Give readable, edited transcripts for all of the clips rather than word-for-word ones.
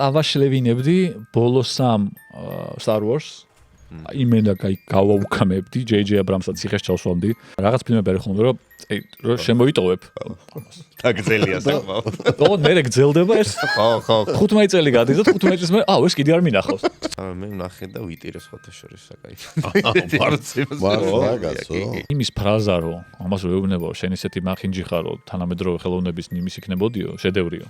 წავაშლევინებდი ბოლო 3 Star Wars იმენა გავაუქამებდი JJ Abrams-ს ციხეს ჩავსვამდი რაღაც ფილმები არის ხოლმე რომ შემოიტოვებ დაგძელია საკმაოდ ხო მე გძელდება ეს ხო 15 წელი გადის და 15 წელს მე ეს კიდე არ მინახავს მე ვნახე და ვიტირე სხვათა შორის საკაიფო მაგასო იმის ფრაზა რომ ამას რო ეუბნებო შენ ისეთი მახინჯი ხარო თანამედროვე ხელოვნების ნიმის იქნებოდიო შედევრიო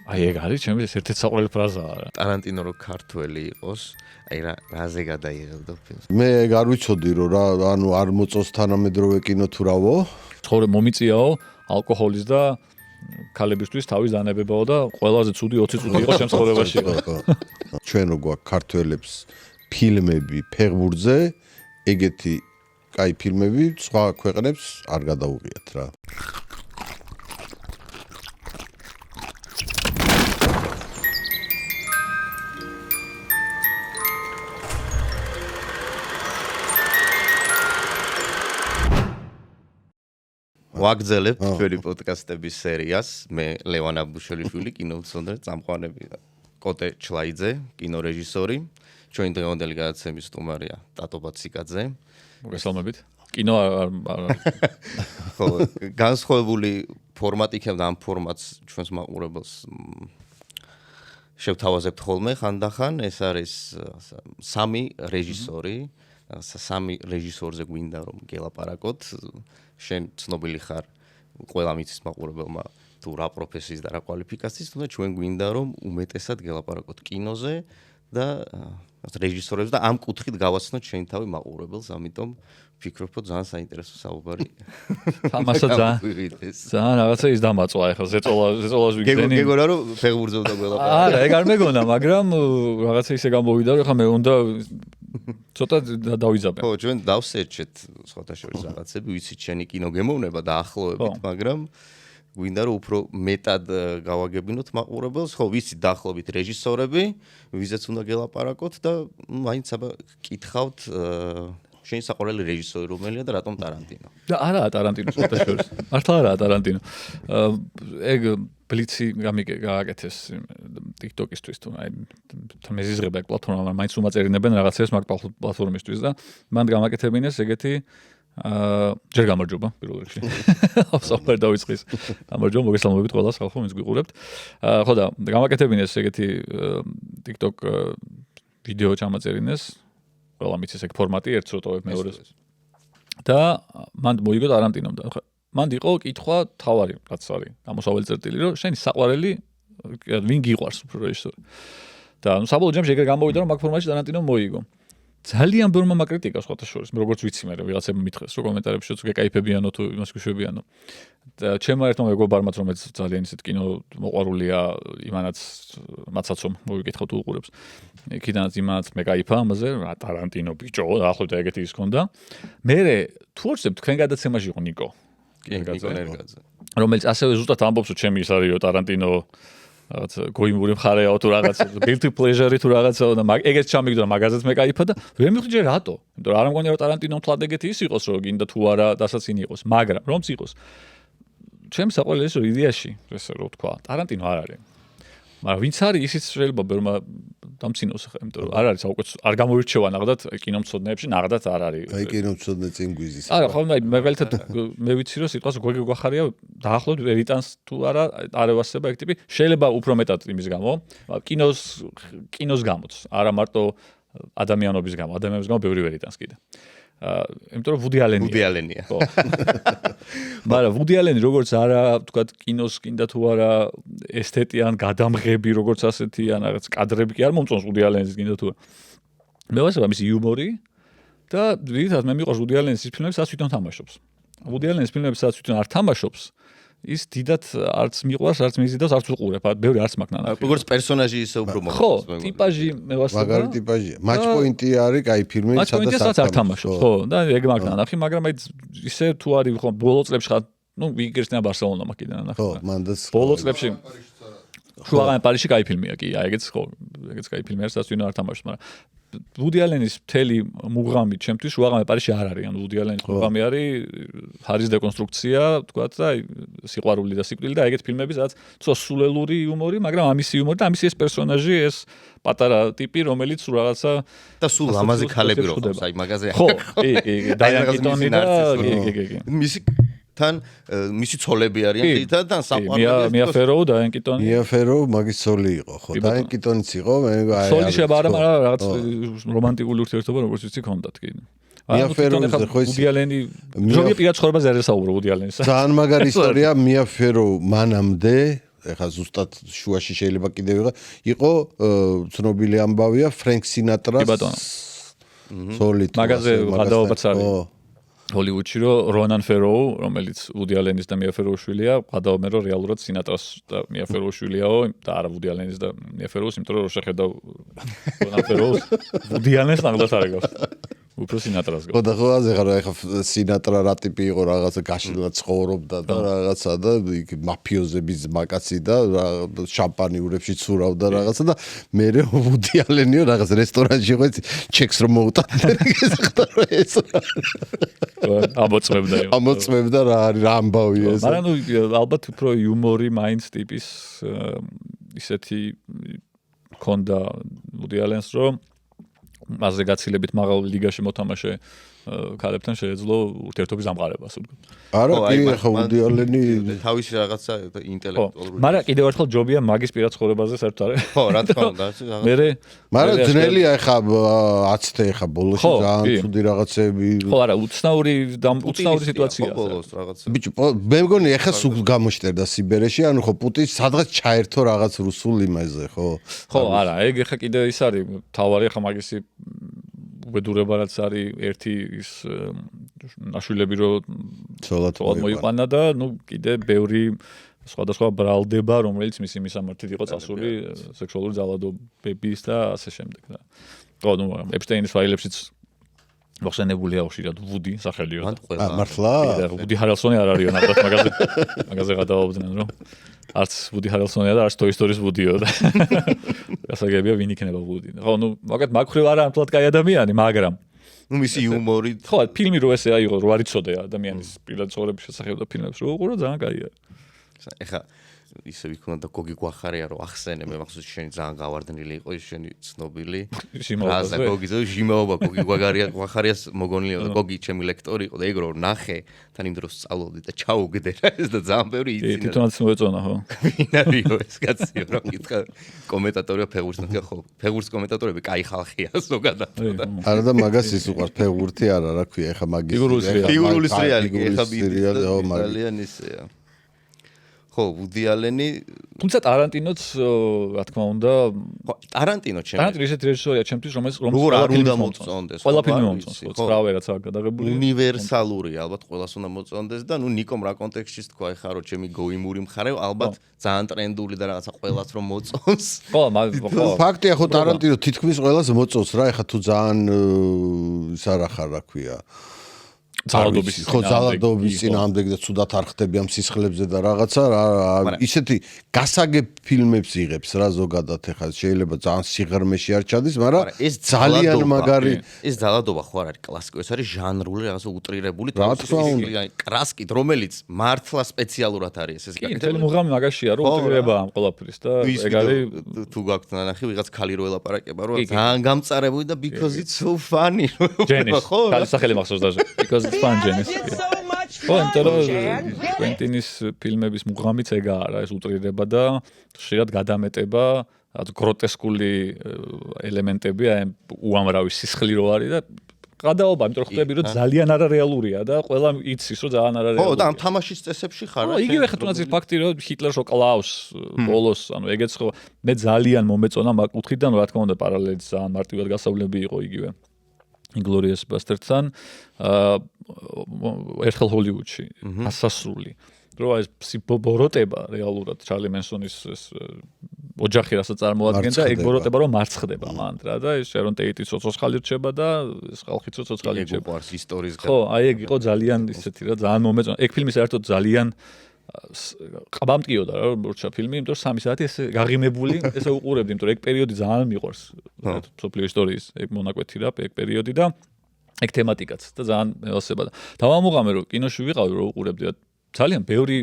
აი ეგ არის ჩემი ერთ-ერთი საყვარელი ფრაზაა ტარანტინო რო ქართველი იყოს აი რაზე გადაიღებდა ფილმს მე ეგ არ ვიცოდი რომ რა ანუ არ მოწოს თანამედროვე კინო თუ რავო ცხოვრე მომიწიაო ალკოჰოლის და ქალებისთვის თავის დანებებაო და ყველაზე ცუდი 20 წუთი იყო ჩემს ცხოვრებაში ჩვენ რო გვაქვს ქართველებს ფილმები ფეხბურთზე ეგეთი კაი ფილმები სხვა ქვეყნებს არ გადაუღიათ რა ვაგზელებ ჩვენი პოდკასტების სერიას მე ლევან აბუშელიშვილი კინომცოდნე წამყვანები კოტე ჩლაიძე კინორეჟისორი ჩვენი დღევანდელი გადაცემის სტუმარია ტატო ბაციკაძე მოგესალმებით კინო ხო განსხვავებული ფორმატი იქნება ამ ფორმატს ჩვენს მაყურებელს შევთავაზებთ ხოლმე ხანდახან ეს არის 3 რეჟისორი 3 რეჟისორზე გვინდა რომ გელაპარაკოთ შენ ცნობილი ხარ ყველა მიცის მაყურებელმა თუ რა პროფესიის და რა კვალიფიკაციის თუმცა ჩვენ გვინდა რომ უმეტესად გელაპარაკოთ კინოზე და რეჟისორებს და ამ კუთხით გავაცნოთ შენ თავი მაყურებელს ამიტომ ვფიქრობ რომ ძალიან საინტერესო საუბარი თამაშა ძალიან რაღაცა ის დამაწვა ახლა ზეწოლას ვიგდენი გეგონა რომ ფეხბურთზე უნდა გველაპარაკო არა ეგ არ მეგონა მაგრამ რაღაცა ისე გამოვიდა რომ ხა მე უნდა ცოტა დავიძაბე ხო ჩვენ დავსერჩეთ სხვათა შორის რაღაცები ვიცით შენი კინო გემოვნება და ახლოვებით მაგრამ გვინდა რომ უფრო მეტად გავაგებინოთ მაყურებელს ხო ვიცით დაახლოებით რეჟისორები ვიზეც უნდა გელაპარაკოთ და მაინც აბა კითხავთ შენი საყვარელი რეჟისორი რომელია და რატომ ტარანტინო და არაა ტარანტინო სხვათა შორის მართლა არაა ტარანტინო ეგ ბლიცი გააკეთეს TikTok-ისთვის თუ აი მეზიზღება ეგ პლატფორმა მაგრამ მაინც უმაწერინებენ რაღაცებს მაგ პლატფორმისთვის და მან გამაკეთებინეს ეგეთი ჯერ გამარჯობა პირველ რიგში სოფერ დავიწყის გამარჯობა მოგესალმებით ყველას ხალხო ვინც გვიყურებთ ხო და გამაკეთებინეს ეგეთი TikTok ვიდეო ჩამაწერინეს ყველა მიცის ეგ ფორმატი ერთს როტოვებ მეორეს და მან მოიგო ტარანტინომ და მან იყო კითხვა თავარი რაც არის გამოსავალი წერტილი რომ შენი საყვარელი ვინ გიყვარს უფრო რეჟისორი და საბოლოო ჯამში ეგრე გამოვიდა რომ მაგ ფორმატში ტარანტინომ მოიგო ძალიან ბევრმა მაკრიტიკა სხვათა შორის მე როგორც ვიცი მე ვიღაცებმა მითხრეს რომ კომენტარებშიც გეკაიფებიანო თუ იმას გვიშვებიანო და ჩემმა ერთმა მეგობარმაც რომელიც ძალიან ისეთ კინო მოყვარულია იმანაც მაცაცომ მოვიკითხა თუ უყურებს იქიდანაც იმანაც მე кайფა ამაზე რა ტარანტინო ბიჭო დაახლოებით ეგეთი ის ქონდა მე თუ ვორცებ თქვენ გადაცემაში იყო ნიკო ნერგაძე რომელიც ასევე ზუსტად ამბობს რომ ჩემი ის არის რომ ტარანტინო რაღაც გოიმური მხარეაო თუ რაღაც guilty pleasure თუ რაღაცაო და ეგეც ჩამიგდო მაგაზეც მე кайფა და ვერ მივხვდი რატო იმიტომ რომ არ მგონია რომ ტარანტინო თლად ეგეთი ის იყოს რომ გინდა თუ არა დასაცინი იყოს მაგრამ რომც იყოს ჩემს საყვარელი ის რომ იდეაში ესე რომ თქვა ტარანტინო არ არის მაგრამ ვინც არის ისიც შეიძლება ბევრმა დამცინოს ხა იმიტომ რომ არ არის საუკეთესო არ გამოირჩევა ნახდათ კინომცოდნეებში ნახდათ არ არის აი კინომცოდნე წინ გვიზის არა ხოლმე მაგალითად მე ვიცი რომ სიტყვას გვეგი გვახარია დაახლოებით ვრიტანს თუ არა არ ევასება ეგ ტიპი შეიძლება უფრო მეტად იმის გამო კინოს გამოც არა მარტო ადამიანობის გამო ადამიანების გამო ბევრი ვრიტანს კიდე იმიტომ რომ ვუდი ალენია ხო მაგრამ ვუდი ალენი როგორც არა ვთქვათ კინოს კიდე თუ არა ესთეტიან გადამღები როგორც ასეთი ან რაღაც კადრები კი არ მომწონს ვუდი ალენის კიდე თუ მე ვასება მისი იუმორი და ვიღაც მე მიყვარს ვუდი ალენის ის ფილმები სადაც თვითონ თამაშობს ვუდი ალენის ფილმები სადაც თვითონ არ თამაშობს ის დიდად არც მიყვარს არც მიზიდავს არც უყურებ ბევრი არც მაგ ნანახი როგორც პერსონაჟი ისე უფრო მოხდა ხო ტიპაჟი მე ვასება მაგარი ტიპაჟი матч პოინტი არის კაი ფილმი სადაც არ თამაშობს ხო და ეგ მაგ ნანახი მაგრამ აი ისე თუ არის ხო ბოლო წლებში ხა ნუ ვიგერსნა ბარსელონა მაგიდან ნანახი ხო მანდაც ბოლო წლებში შუაღამე პარიზში კაი ფილმია კი აი ეგეც ხო ეგეც კაი ფილმია სადაც ვინო არ თამაშობს მაგრამ ვუდი ალენის მთელი მუღამი ჩემთვის უაღამე პარიზში არ არის. ანუ ვუდი ალენის მუღამი არის ჰარის დეკონსტრუქცია, თქვათ და სიყვარული და სიკვდილი და ეგეთ ფილმები, სადაც სულელური იუმორი, მაგრამ ამისი იუმორი და ამისი ეს პერსონაჟი, ეს პატარა ტიპი, რომელიც რაღაცა და სულ ლამაზი ქალები რო ყავს, აი მაგაზე. ხო, კი, დაიან კიტონი და კი. მისი თან მისი ცოლები არიან თითქოს საყვარელი მია ფეროუ და დაიან კიტონი. მია ფეროუ მაგის ცოლი იყო, ხო, დაიან კიტონიც იყო, მე აი ცოლი შეება არა, მაგრამ რაღაც რომანტიკული ურთიერთობა როგორც ვიცი ქონდათ კი. მია ფეროუზე ხო ის ვუდი ალენი ზოგი პირად ცხოვრებაზე არ ესაუბრო ვუდი ალენს. ძალიან მაგარი ისტორია მია ფეროუ მანამდე ეხა ზუსტად შუაში შეიძლება კიდევ იყო ცნობილი ამბავია ფრენკ სინატრას ცოლი მაგაზე გადაობაც არის ჰოლივუდში რომ რონან ფეროუ რომელიც ვუდი ალენის და მია ფეროუს შვილია გადაობენ რომ რეალურად სინატრას და მია ფეროუს შვილიაო და არა ვუდი ალენის და მია ფეროუს იმიტომ რომ შეხედავ რონან ფეროუს ვუდი ალენს ნამდვილად არ ეგავს უფრო სინატრას გავს. ხო და ხო აზეხა რა ეხა სინატრა რა ტიპი იყო რაღაცა გაშლილად ცხოვრობდა და რაღაცა და იქ მაფიოზების მაკაცი და შამპანი ურებში ცურავდა რაღაცა და მე ვუდი ალენიო რაღაც რესტორანში ხო ჩეკს რომ მოუტანდა გესახდა რომ ეს ამოწმებდა რა არის რა ამბავია ეს. მაგრამ ალბათ უფრო იუმორი მაინც ტიპის ისეთი ქონდა ვუდი ალენს რომ მასზე გაცილებით მაღალ ლიგაში მოთამაშე ქალებთან შეეძლო ურთიერთობის ამყარებას. არა, კი, ხო, ვუდი ალენი თავისი რაღაცა ინტელექტუალური. მაგრამ კიდევ ერთხელ ჯობია მაგის პირად ცხოვრებაზე საერთოდ არა. ხო, რა თქმა უნდა. მაგრამ ძნელია ეხა 10-ე ეხა ბოლოში ძალიან ცუდი რაღაცები. ხო, არა, უცნაური სიტუაციაა. ბოლოს რაღაცა. ბიჭო, მე მგონი ეხა სულ გამოშტერდა სიბერეში, ანუ ხო პუტინს სადღაც ჩაერთო რაღაც რუსულ იმაზე, ხო? ხო, არა, ეგ ეხა კიდე ის არის, თავარი ეხა მაგისი უბედურება რაც არის ერთი ის ნაშვილები რო ცოლად მოიყვანა და ნუ კიდე ბევრი სხვადასხვა ბრალდება რომელიც მისი მისამართით იყო წასული სექსუალური ძალადობების და ასე შემდეგ და ხო ნუ ეპშტეინის ფაილებშიც მოხსენებულია ხშირად ვუდი სახელიო მართლა ვუდი ჰარელსონი არ არისო ნამდვილად მაგაზე გადავაუბდნენ რომ არც ვუდი ჰარელსონია და არც Toy Story-ის ვუდიო და გასაგებია ვინ იქნება ვუდი. ხო, ნუ მაგათ მაგხრივ არა ამთლად კაი ადამიანი, მაგრამ ნუ მისი იუმორი. ხო, ფილმი რო ესე აიღო, რო არ იცოდე ადამიანის პირად ცხოვრების შესახებ და ფილმებს რო უყურო ძალიან კაია. ეხა ისე ვიქნა და გოგი გვახარია რომ ახსენე მე მახსოვს შენი ძალიან გავარდნილი იყო ის შენი ცნობილი რაზა გოგი ჟიმაობა გოგი გვახარიას მოგონილია და გოგი ჩემი ლექტორი იყო და ეგ რო ნახე თან იმ დროს სწავლობდი და ჩაუგდე რა ეს და ძალიან ბევრი იცინდა თვითონაც მოეწონა ხო ვინ არისო ეს კაცი რო კითხა კომენტატორია ფეგურს ნახე ხო ფეგურს კომენტატორები კაი ხალხია ზოგადად არა და მაგას ის უყურს ფეგურთი არა რა ქვია ეხა მაგის ფიგურული სერიალი ეხა ძალიან ისეა ხო, ვუდი ალენი, თუმცა ტარანტინოც, რა თქმა უნდა, ხო, ტარანტინო ისეთი რეჟისორია ჩემთვის, რომელიც არ უნდა მოწონდეს. ყველა ფილმი მომწონს, ხო, ცრავე რაც აქვს გადაღებული. უნივერსალურია, ალბათ ყველას უნდა მოწონდეს და ნუ ნიკომ რა კონტექსტში თქვა ეხა რომ ჩემი გოიმური მხარე, ალბათ ძალიან ტრენდული და რაღაცა ყველას რომ მოწონს. ხო, ფაქტია, ხო, ტარანტინო თითქმის ყველას მოწონს რა, ეხა თუ ძალიან ის არ ახარ რა ქვია. ძალადობის წინააღმდეგ და ცუდად არ ხდები ამ სისხლებზე და რაღაცა ისეთი გასაგებ ფილმებს იღებს რა ზოგადად ეხლა შეიძლება ძალიან სიღრმეში არ ჩადის მაგრამ ეს ძალიან მაგარი ეს ძალადობა ხო არ არის კლასიკო ეს არის ჟანრული რაღაცა უტრირებული კრასკით რომელიც მართლა სპეციალურად არის ეს გაკეთებული მუღამი მაგაშია რომ უტრირება ამ ყველაფრის და ეგ არის თუ გაქვთ ნანახი ვიღაც ქალი რო ელაპარაკება რომ ძალიან გამწარებული და because it's so funny ხო სახელი მახსოვს даже because ფანჯენის. ხო, იმიტომ რომ კვენტინის ფილმების მუღამიც ეგა არა, ეს უტრირება და ხშირად გადამეტება, რაღაც გროტესკული ელემენტები, აი უამრავი სისხლი რო არის და გადაობა, იმიტომ რომ ხვდები რომ ძალიან არარეალურია და ყველა იცის რომ ძალიან არარეალურია. ხო, და ამ თამაშის წესებში ხარ. ხო, იგივე ხა თუნდაც ის ფაქტი რომ ჰიტლერს რო კლავს ბოლოს, ანუ ეგეც ხო მე ძალიან მომეწონა მაგ კუთხიდან, რა თქმა უნდა პარალელით ძალიან მარტივად გასავლები იყო იგივე. Inglourious Basterds-თან ერთხელ ჰოლივუდში ასასრული რომ ეს ბოროტება რეალურად ჩარლი მენსონის ოჯახი რასაც წარმოადგენდა ეგ ბოროტება რომ მარცხდება მან რა და ეს შერონ ტეიტი ცოცხალი რჩება და ეს ხალხი ცოცხალი რჩება ეს ისტორიის ხო აი ეგ იყო ძალიან ისეთი რა ძალიან მომეწონა ეგ ფილმი საერთოდ ძალიან ყაბამტკიოდა რა როცა ფილმი, იმიტომ რომ 3 საათი ესე გაღიმებული, ესე უყურებდი, იმიტომ რომ ეგ პერიოდი ძალიან მიყვარს. სოფლიო ისტორიის ეგ მონაკვეთი რა, ეგ პერიოდი და ეგ თემატიკაც და ძალიან მეოსება და დავამუღამე რომ კინოში ვიყავი რომ უყურებდი და ძალიან ბევრი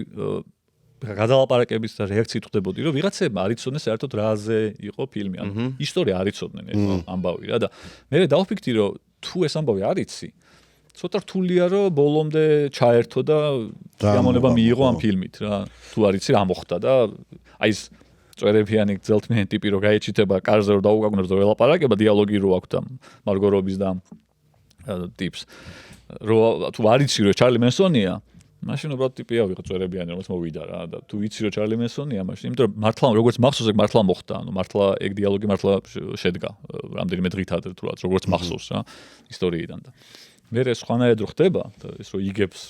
გადალაპარაკების და რეაქციით ხდებოდი რომ ვიღაცებმა არ იცოდნენ საერთოდ რაზე იყო ფილმი, ანუ ისტორია არ იცოდნენ ეს ამბავი რა და მე დავფიქრდი რომ თუ ეს ამბავი არ იცი ცოტა რთულია რომ ბოლომდე ჩაერთო და გამონება მიიღო ამ ფილმით რა თუ არ იცი რა მოხდა და აი ეს წვერებიანი გძელთმიანი ტიპი რო გაეჩიტება კარზე რო დაუგაგნოს და ველაპარაკება დიალოგი რო აქვს და მარგო რობის და ტიპს რო თუ არ იცი რომ ჩარლი მენსონია მაშინ უბრალოდ ტიპია ვიღო წვერებიანი რომელიც მოვიდა რა და თუ იცი რომ ჩარლი მენსონია მაშინ იმიტომ რომ მართლა როგორც მახსოვს ეგ მართლა მოხდა ანუ მართლა ეგ დიალოგი მართლა შედგა რამდენიმე დღით ადრე თუ როგორც მახსოვს რა ისტორიიდან და მე ეს ხანაერად რო ხდება და ეს რო იგებს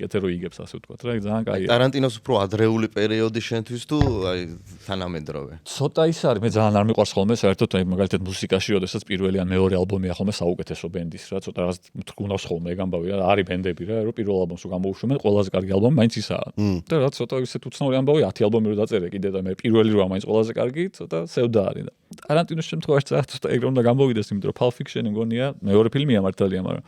ეთერო იგებს ასე ვთქვათ რა ძალიან კაია ტარანტინოს უფრო ადრეული პერიოდი შენთვის თუ აი თანამედროვე ცოტა ის არის მე ძალიან არ მიყვარს ხოლმე საერთოდ აი მაგალითად მუსიკაში როდესაც პირველი ან მეორე ალბომია ხოლმე საუკეთესო ბენდის რა ცოტა რაღაც მtkუნავს ხოლმე ეგ ამბავი რა არის ბენდები რა რომ პირველ ალბომს გამოვუშვენ ყველაზე კარგი ალბომი მაინც ისაა და რა ცოტა ისეთ უცნაური ამბავი 10 ალბომი რო დაწერე კიდე და მე პირველი როა მაინც ყველაზე კარგი ცოტა სევდა არის და ტარანტინოს შემთხვევაში ცოტა ეგ რომ უნდა გამოვიდეს იმიტომ რომ Pulp Fiction-ი მგონია მეორე ფილმია მართალია მაგრამ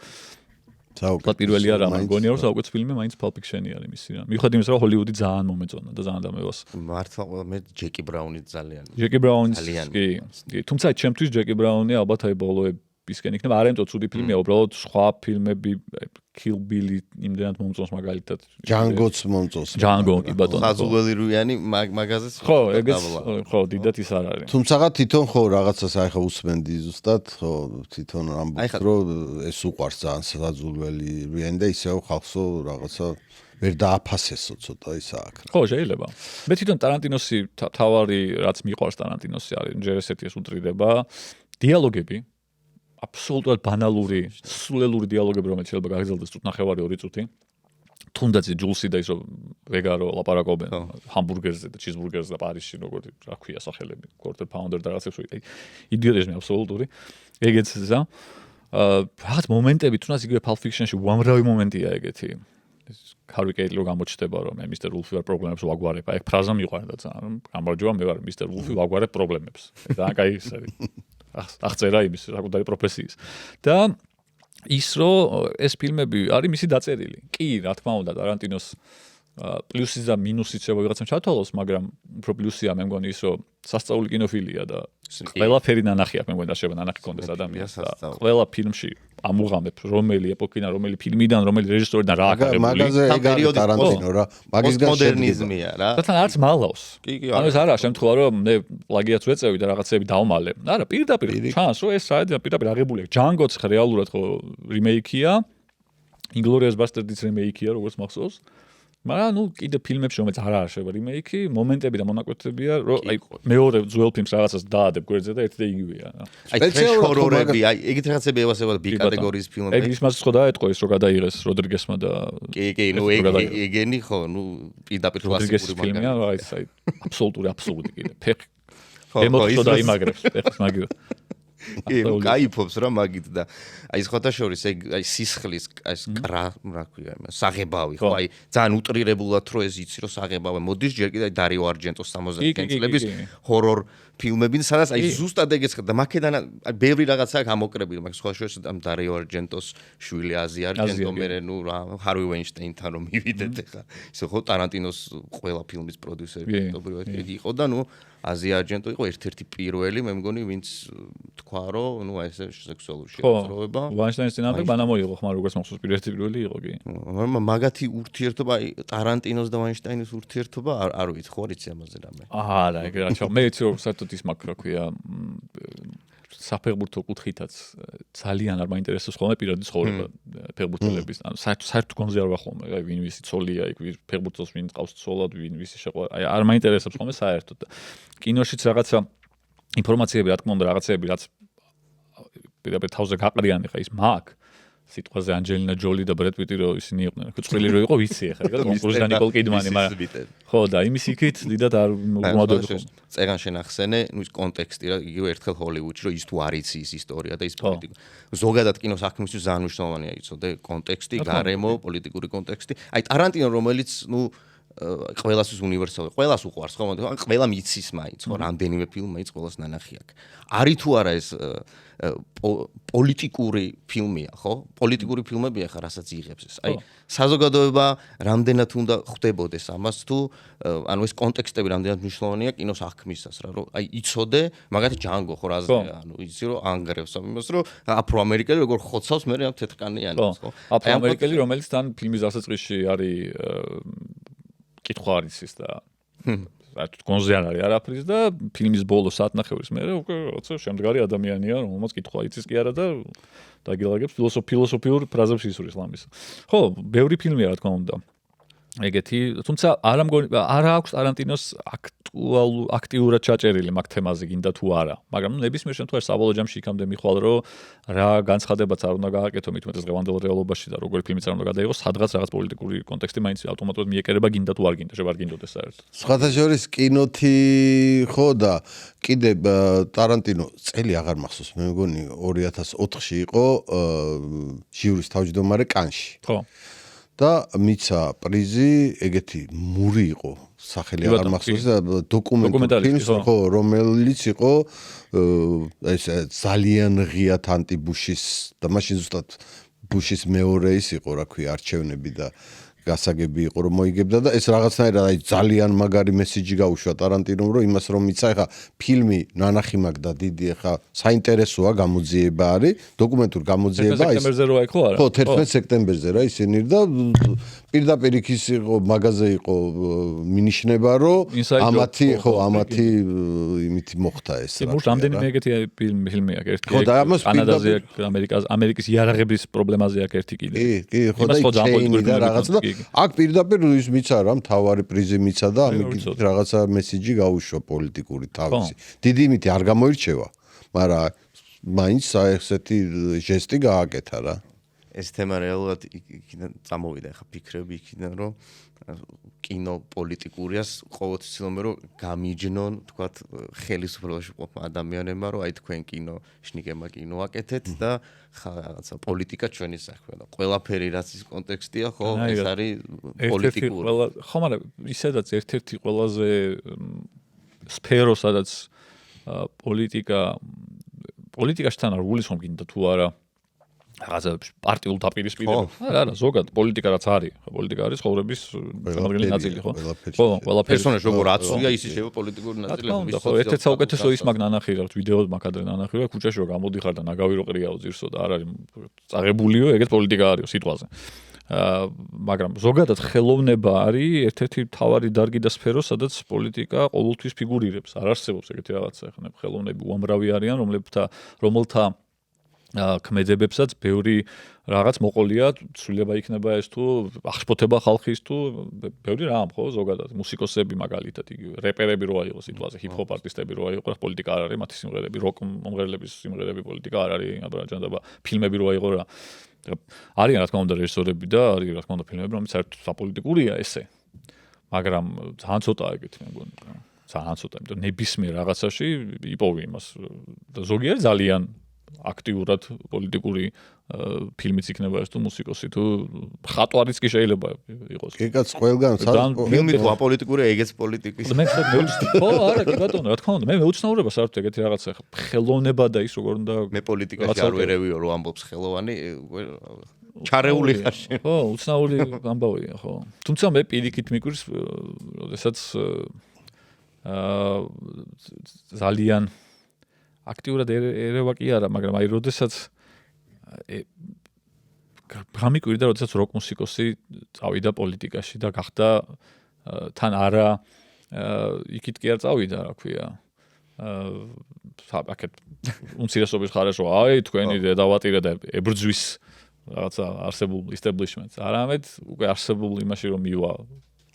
საუკეთ პირველი არა მგონია რომ საუკეთ ფილმი მაინც Pulp Fiction-ი არის მისი რა მიუხედავად იმისა რომ ჰოლივუდი ძალიან მომეწონა და ძალიან დამევას მართლა მე ჯეკი ბრაუნი ძალიან ჯეკი ბრაუნი კი თუმცა ჩემთვის ჯეკი ბრაუნი ალბათ აი ბოლოებისკენ იქნება არ ემწო ცუდი ფილმია უბრალოდ სხვა ფილმები Kill Bill იმდენად მომწონს მაგალითად ჯანგოც მომწონს ჯანგო კი ბატონო ხაზუველი რუიანი მაგაზეც ხო ეგეც ხო დიდად ის არ არის თუმცა თვითონ ხო რაღაცას აი ხა უსმენდი ზუსტად ხო თვითონ ამბობს რომ ეს უყვარს ძალიან საზულველი რუიანი და ისევ ხალხსო რაღაცა ვერ დააფასესო ცოტა ისა აქ ხო შეიძლება მე თვითონ ტარანტინოსი თავარი რაც მიყვარს ტარანტინოსი არის ჯერ ესეთი ეს უტრირება დიალოგები აბსოლუტურად ბანალური, სულელური დიალოგები, რომელიც შეიძლება გაგრძელდეს წუთ ნახევარი 2 წუთი. თუნდაც ჯულსი და ის რომ ვეგარო ლაპარაკობენ ჰამბურგერზე და ჩიზბურგერზე და პარიზში როგორ რა ქვია სახელები, quarter pounder და რაღაცებს აი იდიოტიზმი აბსოლუტური. ეგეც ზა. რაღაც მომენტები თუნდაც იგივე Pulp Fiction-ში უამრავი მომენტია ეგეთი. Harvey Keitel გამოჩნდება რომ მე Mr. Wolf-ი ვარ პრობლემებს ვაგვარებ. აი ფრაზა მიყვარდა ძალიან. გამარჯობა მე ვარ Mr. Wolf-ი ვაგვარებ პრობლემებს. ძალიან კაი ის არის. აღწერა იმის საკუთარი პროფესიის და ის რომ ეს ფილმები არის მისი დაწერილი. კი, რა თქმა უნდა, ტარანტინოს პლუსი და მინუსი შეიძლება ვიღაცამ ჩათვალოს, მაგრამ უფრო პლუსია მე მგონი ის რომ სასწაული კინოფილია და ყველაფერი ნანახი აქვს, მე მგონი რა შეიძლება ნანახი კონდეს ადამიანს და ყველა ფილმში ამუღამებ რომელი ეპოქიდან, რომელი ფილმიდან, რომელი რეჟისორიდან რა აკეთებული. მაგაზე ეგ არის ტარანტინო რა. მაგისგან მოდერნიზმია რა. თან არც მალავს. ანუ ეს არა შემთხვევა რომ მე პლაგიატს ვეწევი და რაღაცები დავმალე. არა, პირდაპირ ჩანს რომ ეს საერთოდ პირდაპირ აღებულია. ჯანგოც რეალურად ხო რიმეიქია. Inglourious Basterds რიმეიქია, როგორც მახსოვს. მაგრამ ნუ კიდე ფილმებში რომელიც არ არის შეიძლება რიმეიკი, მომენტები და მონაკვეთებია, რომ აი მეორე ძველ ფილმს რაღაცას დაადებ გვერდზე და ერთი და იგივეა. აი ტრეშ ჰორორები, აი ეგეთ რაღაცები ევასება B კატეგორიის ფილმები. ეგ ის მას ხო დაეთყო ის რო გადაიღეს როდრიგესმა და კი, ნუ ეგენი ხო, ნუ პირდაპირ კლასიკური ფილმია, აი აბსოლუტური აბსურდი კიდე. ფეხი ემოციო დაიმაგრებს, ფეხს მაგიო. კაიფობს რა მაგით და აი სხვათა შორის ეგ აი სისხლის ეს რა ქვია იმას საღებავი ხო აი ძალიან უტრირებულად რო ეს იცი რომ საღებავი მოდის ჯერ კიდე დარიო არჯენტოს 70 წლების ჰორორ ფილმები სადაც აი ზუსტად ეგეც და მაქედან აი ბევრი რაღაცაა გამოკრებილი მაგ სხვა შორის ამ დარიო არჯენტოს შვილი აზი არჯენტო მერე ნუ რა ჰარვი ვეინშტეინთან რომ მივიდეთ ხა ისე ხო ტარანტინოს ყველა ფილმის პროდიუსერი ეგ იყო და ნუ აზი არჯენტო იყო ერთ-ერთი პირველი მე მგონი ვინც თქვა რომ ნუ ეს სექსუალური შეწროება ვაინშტაინის წინააღმდეგ ბანა მოიღო ხმა როგორც მახსოვს პირველი იყო კი მაგათი ურთიერთობა აი ტარანტინოს და ვაინშტაინის ურთიერთობა არ ვიცი ხო რიცი ამაზე რამე არა ეგ რა ჩავ მე ვიცი რომ საერთოდ ის მაგ რა ქვია საფეხბურთო კუთხითაც ძალიან არ მაინტერესებს ხოლმე პირადი ცხოვრება ფეხბურთელების ანუ საერთოდ გონზე არ ვარ ხოლმე აი ვინ ვისი ცოლია იქ ფეხბურთელს ვინ ყავს ცოლად ვინ ვისი შეყვარა აი არ მაინტერესებს ხოლმე საერთოდ კინოშიც რაღაცა ინფორმაციები რა თქმა უნდა რაღაცეები რაც პირდაპირ თავზე გაყრიანი ხა ის მაგ სიტყვაზე ანჯელინა ჯოლი და ბრედ პიტი რო ისინი იყვნენ წვრილი რო იყო ვიცი ახლა ეგ კონკურსი და ნიკოლ კიდმანი მაგრამ ხო და იმის იქით დიდად არ მომადოდი წეგან შენახსენე ნუ ის კონტექსტი რა იგივე ერთხელ ჰოლივუდში რომ ის თუ არ იცი ის ისტორია და ის პოლიტიკა ზოგადად კინოს საქმისთვის ძალიან მნიშვნელოვანია იცოდე კონტექსტი გარემო პოლიტიკური კონტექსტი აი ტარანტინო რომელიც ნუ ყველასთვის უნივერსალური, ყველას უყვარს, ხო? ყველა მიცის მაინც, ხო, რამდენიმე ფილმი მაინც ყველას ნანახი აქვს. არის თუ არა ეს პოლიტიკური ფილმია, ხო? პოლიტიკური ფილმებია ხა, რასაც იღებს ეს. აი, საზოგადოება რამდენად უნდა ხვდებოდეს ამას თუ ანუ ეს კონტექსტები რამდენად მნიშვნელოვანია კინოს აღქმისას რა, რომ აი იცოდე, მაგათ ჯანგო ხო რაზე, ანუ იცი რომ ანგრევს ამას, რომ აფროამერიკელი როგორ ხოცავს მე ამ თეთრკანიანებს, ხო? აფროამერიკელი რომელიც თან ფილმის დასაწყისში არის კითხვა არის ის და საერთოდ გონზე არ არის არაფრის და ფილმის ბოლო საათნახევრის მერე უკვე როცა შემდგარი ადამიანია რომელმაც კითხვა იცის კი არა და დაგილაგებს ფილოსოფიურ ფრაზებს ისურის ლამის. ხო, ბევრი ფილმია რა თქმა უნდა. ეგეთი, თუმცა არა აქვს ტარანტინოს აქტიურად ჩაჭერილი მაგ თემაზე გინდა თუ არა. მაგრამ ნებისმიერ შემთხვევაში საბოლოო ჯამში იქამდე მიხვალ რომ რა განცხადებაც არ უნდა გააკეთო მით უმეტეს დღევანდელ რეალობაში და როგორი ფილმიც არ უნდა გადაიღოს, სადღაც რაღაც პოლიტიკური კონტექსტი მაინც ავტომატურად მიეკერება გინდა თუ არ გინდა, შეიძლება არ გინდოდეს საერთოდ. სხვათა შორის კინოთი ხო და კიდე ტარანტინო წელი აღარ მახსოვს, მე მგონი 2004-ში იყო ჟიურის თავმჯდომარე კანში. ხო. და მიცა პრიზი ეგეთი მური იყო სახელი აღარ მახსოვს და დოკუმენტური ფილმი ხო რომელიც იყო ეს ძალიან ღიად ანტიბუშის და მაშინ ზუსტად ბუშის მეორე ის იყო რა ქვია არჩევნები და გასაგები იყო რომ მოიგებდა და ეს რაღაცნაირად აი ძალიან მაგარი მესიჯი გაუშვა ტარანტინომ რომ იმას რომ მიცა ეხა ფილმი ნანახი მაგ და დიდი ეხა საინტერესოა გამოძიება არის დოკუმენტური გამოძიება ის სექტემბერზე რო აი ხო არა ხო 11 სექტემბერზე რა ისინი და პირდაპირ იქ ის იყო მაგაზე იყო მინიშნება რომ ამათი ხო ამათი იმითი მოხდა ეს რა რამდენიმე ეგეთი ფილმი აქვს ერთი ხო და ამას კანადაზე ამერიკის იარაღების პრობლემაზე აქვს ერთი კიდე კი ხო და რაღაც და აქ პირდაპირ ის მიცა რა მთავარი პრიზი მიცა და ამით რაღაცა მესიჯი გაუშვა პოლიტიკური თავისი დიდი იმითი არ გამოირჩევა მაგრამ მაინც ესეთი ჟესტი გააკეთა რა ეს თემა რეალურად იქიდან წამოვიდა ხა ფიქრები იქიდან რომ კინო პოლიტიკურიას ყოველთვის ცდილობენ რომ გამიჯნონ თქვათ ხელისუფლებაში ყოფ ადამიანებმა რომ აი თქვენ კინო შნიგება კინო აკეთეთ და ხა რაღაცა პოლიტიკა ჩვენი საქმეა და ყველაფერი რაც ის კონტექსტია ხო ეს არის პოლიტიკური ხო მაგრამ ისედაც ერთ-ერთი ყველაზე სფერო სადაც პოლიტიკაშთან არ გულისხმობ გინდა თუ არა რაღაცა პარტიულ დაპირისპირებას არა ზოგადად პოლიტიკა რაც არის ხო პოლიტიკა არის ცხოვრების შემადგენელი ნაწილი ხო ხო ყველაფერი პერსონაჟი როგორ აცვია ისე შეიძლება პოლიტიკური ნაწილები ხო ერთ-ერთ საუკეთესო ის მაგ ნანახი რა ვიდეო მაგადრე ნანახი რა ქუჩაში რო გამოდიხარ და ნაგავი რო ყრიაო ძირსო და არ არის წაღებულიო ეგეთ პოლიტიკა არისო სიტყვაზე მაგრამ ზოგადად ხელოვნება არის ერთ-ერთი მთავარი დარგი და სფერო სადაც პოლიტიკა ყოველთვის ფიგურირებს არ არსებობს ეგეთი რაღაცა ხა ხელოვნები უამრავი არიან რომელთა ქმედებებსაც ბევრი რაღაც მოყოლია ცვლილება იქნება ეს თუ აღშფოთება ხალხის თუ ბევრი რამ ხო ზოგადად მუსიკოსები მაგალითად რეპერები რო აიღოს სიტყვაზე ჰიპ-ჰოპ არტისტები რო აიღოს პოლიტიკა არ არის მათი სიმღერები როკ მომღერლების სიმღერები პოლიტიკა არ არის აბრაჯანდება ფილმები რო აიღო რა არიან რა თქმა უნდა რეჟისორები და არის რა თქმა უნდა ფილმები რომელიც საერთოდ საპოლიტიკურია ესე მაგრამ ძალიან ცოტაა ეგეთი მე მგონი ძალიან ცოტა იმიტომ ნებისმიერ რაღაცაში იპოვი იმას და ზოგი არის ძალიან აქტიურად პოლიტიკური ფილმიც იქნება ეს თუ მუსიკოსი თუ ხატვარიც კი შეიძლება იყოს. კი კაც ყველგან ფილმი თუ აპოლიტიკურია ეგეც პოლიტიკის. მე ხო არა კი ბატონო რა თქმა უნდა მე მეუცნაურება საერთოდ ეგეთი რაღაცა ხელოვნება და ის როგორ უნდა მე პოლიტიკაში არ ვერევიო რომ ამბობს ხელოვანი ჩარეული ხარ შენ. ხო უცნაური ამბავია ხო. თუმცა მე პირიქით მიკვირს როდესაც ძალიან აქტიურად ერევა კი არა, მაგრამ აი როდესაც გამიკვირდა, როდესაც როკ მუსიკოსი წავიდა პოლიტიკაში და გახდა თან არა იქით კი არ წავიდა, რა ქვია. აქეთ უმცირესობის ხარეს რომ აი თქვენი დედავატირა და ებრძვის რაღაცა არსებულ establishment-ს. არამედ უკვე არსებულ იმაში რომ მივა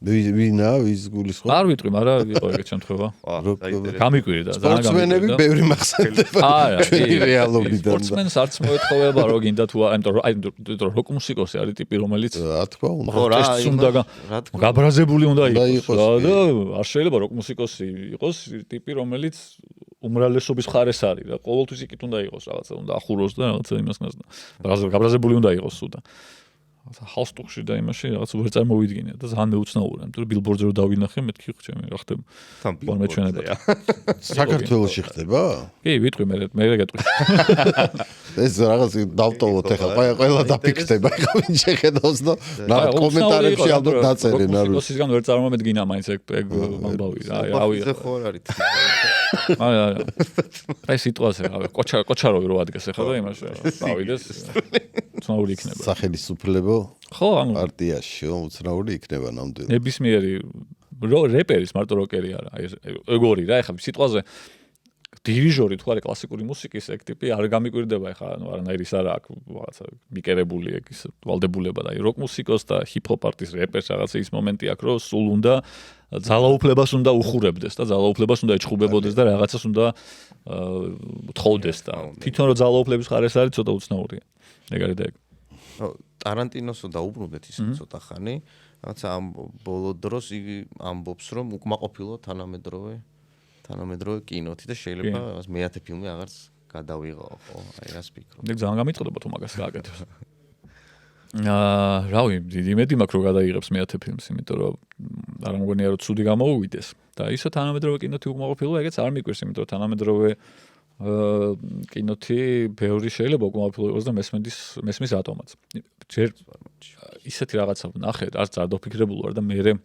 ვინა ვის გულისხმობ? არ ვიტყვი, მაგრამ იყო ეგეთ შემთხვევა. გამიკვირდა და სპორტსმენები ბევრი მახსენდება. არა, ჩვენი რეალობიდან. სპორტსმენს არც მოეთხოვება რომ გინდა თუ იმიტომ როკ მუსიკოსი არის ტიპი რომელიც რა თქმა უნდა. ხო რა, გაბრაზებული უნდა იყოს. და არ შეიძლება როკ მუსიკოსი იყოს ტიპი რომელიც უმრავლესობის მხარეს არის და ყოველთვის იქით უნდა იყოს რაღაცა, უნდა ახუროს და რაღაცა იმას გასნა. გაბრაზებული უნდა იყოს სუდა. ჰალსტუხში და იმაში რაღაც ვერ წარმოვიდგინე და ძალიან მეუცნაურია, იმიტომ რომ ბილბორდზე რო დავინახე, მეთქი ხო ჩემი რა ხდება. ბილბორდზეა. საქართველოში ხდება? კი, ვიტყვი მე გეტყვი. ეს რაღაც დავტოვოთ ახლა, ყველა დაფიქრდება, ახლა ვინ შეხედავს და კომენტარებში ალბათ დაწერენ არ ვიცი. მოსისგან ვერ წარმომედგინა მაინც ეგ ამბავი რა, რავი. ზე ხო არ არის. აი სიტუაცია რავი, კოჩაროვი რო ადგეს ახლა და იმაში დავიდეს. უცნაური იქნება. სახელმწიფო ხო, ანუ პარტიაში უცნაური იქნება ნამდვილად. ნებისმიერი რეპერის მარტო როკერი არა, აი ეგორი რა, ეხლა სიტყვაზე დირიჟორი თუ არის კლასიკური მუსიკის ეგ ტიპი არ გამიკვირდება ეხლა, ანუ არანაირის არა აქვს რაღაცა მიკერებული ეგ ის ვალდებულება და აი როკ მუსიკოს და ჰიპ-ჰოპ არტის რეპერს რაღაცა ის მომენტი აქვს, რომ სულ უნდა ძალაუფლებას უნდა უხურებდეს და ძალაუფლებას უნდა ეჩხუბებოდეს და რაღაცას უნდა თხოვდეს და თვითონ რომ ძალაუფლების ხარეს არის ცოტა უცნაურია. ეგ არის და ეგ. ტარანტინოსო დაუბრუნდეთ ის ცოტა ხანი, რაღაცა ამ ბოლო დროს იგი ამბობს, რომ უკმაყოფილო თანამედროვე კინოთი და შეიძლება მეათე ფილმი აღარც გადავიღო, ხო? აი რას ფიქრობ? ეგ ძალიან გამიწყდება თუ მაგას გააკეთებს. რავი, დიდი იმედი მაქვს რომ გადაიღებს მეათე ფილმს, იმიტომ რომ არ მგონია რომ ცუდი გამოუვიდეს და ისო თანამედროვე კინოთი უკმაყოფილო, ეგეც არ მიკვირს, იმიტომ რომ თანამედროვე კინოთი ბევრი შეიძლება უკმაყოფილო იყოს და მესმის ატომაც. ჯერ ისეთი რაღაცა ვნახე, არც არ დაფიქრებულ ვარ და მე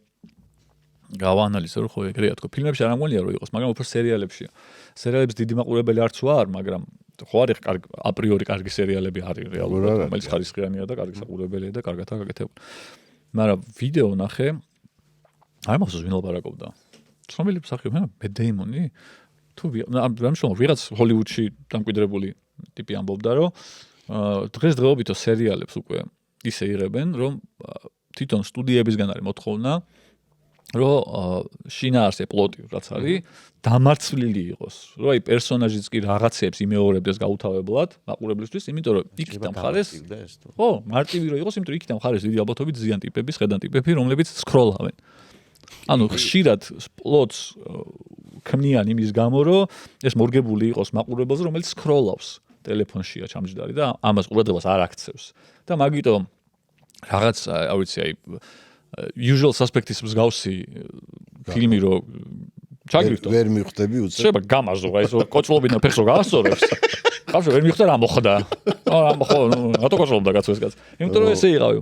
გავაანალიზე რომ ხო ეგრეა თქო. ფილმებში არ ამგონია რომ იყოს, მაგრამ უფრო სერიალებშია. სერიალების დიდი მაყურებელი არც ვარ, მაგრამ ხო არის კარგი აპრიორი კარგი სერიალები არის რეალურად, რომელიც ხარისხიანია და კარგი საყურებელია და კარგადაა გაკეთებული. მაგრამ ვიდეო ვნახე, არ მახსოვს ვინ ლაპარაკობდა. ცნობილი მსახიობი, მეთ დეიმონი თუ რამშომა ვიღაც ჰოლივუდში დამკვიდრებული ტიპი ამბობდა რომ დღესდღეობითო სერიალებს უკვე ისე იღებენ რომ თვითონ სტუდიებისგან არის მოთხოვნა რომ შინაარსზე პლოტი რაც არის დამარცვლილი იყოს რომ აი პერსონაჟიც კი რაღაცებს იმეორებდეს გაუთავებლად მაყურებლისთვის იმიტომ რომ იქიდან მხარეს ხო მარტივი რომ იყოს იმიტომ რომ იქიდან მხარეს დიდი ალბათობით ზიან ტიპების ხედან ტიპები რომლებიც სკროლავენ ანუ ხშირად პლოტს ქმნიან იმის გამო რომ ეს მორგებული იყოს მაყურებელზე რომელიც სკროლავს ტელეფონშია ჩამჯდარი და ამას ყურადღებას არ აქცევს და მაგიტომ რაღაც არ ვიცი აი usual suspects მსგავსი ფილმი რო ჩაგრიფტო ვერ მიხვდები უცებ შეიძლება გამაზო აი ეს კოჭლობინა ფეხს რო გაასწორებს ხავშე ვერ მიხვდა რა მოხდა ამ ხო რატო კოჭლობდა კაცო ეს კაც იმიტომ რომ ესე იყავი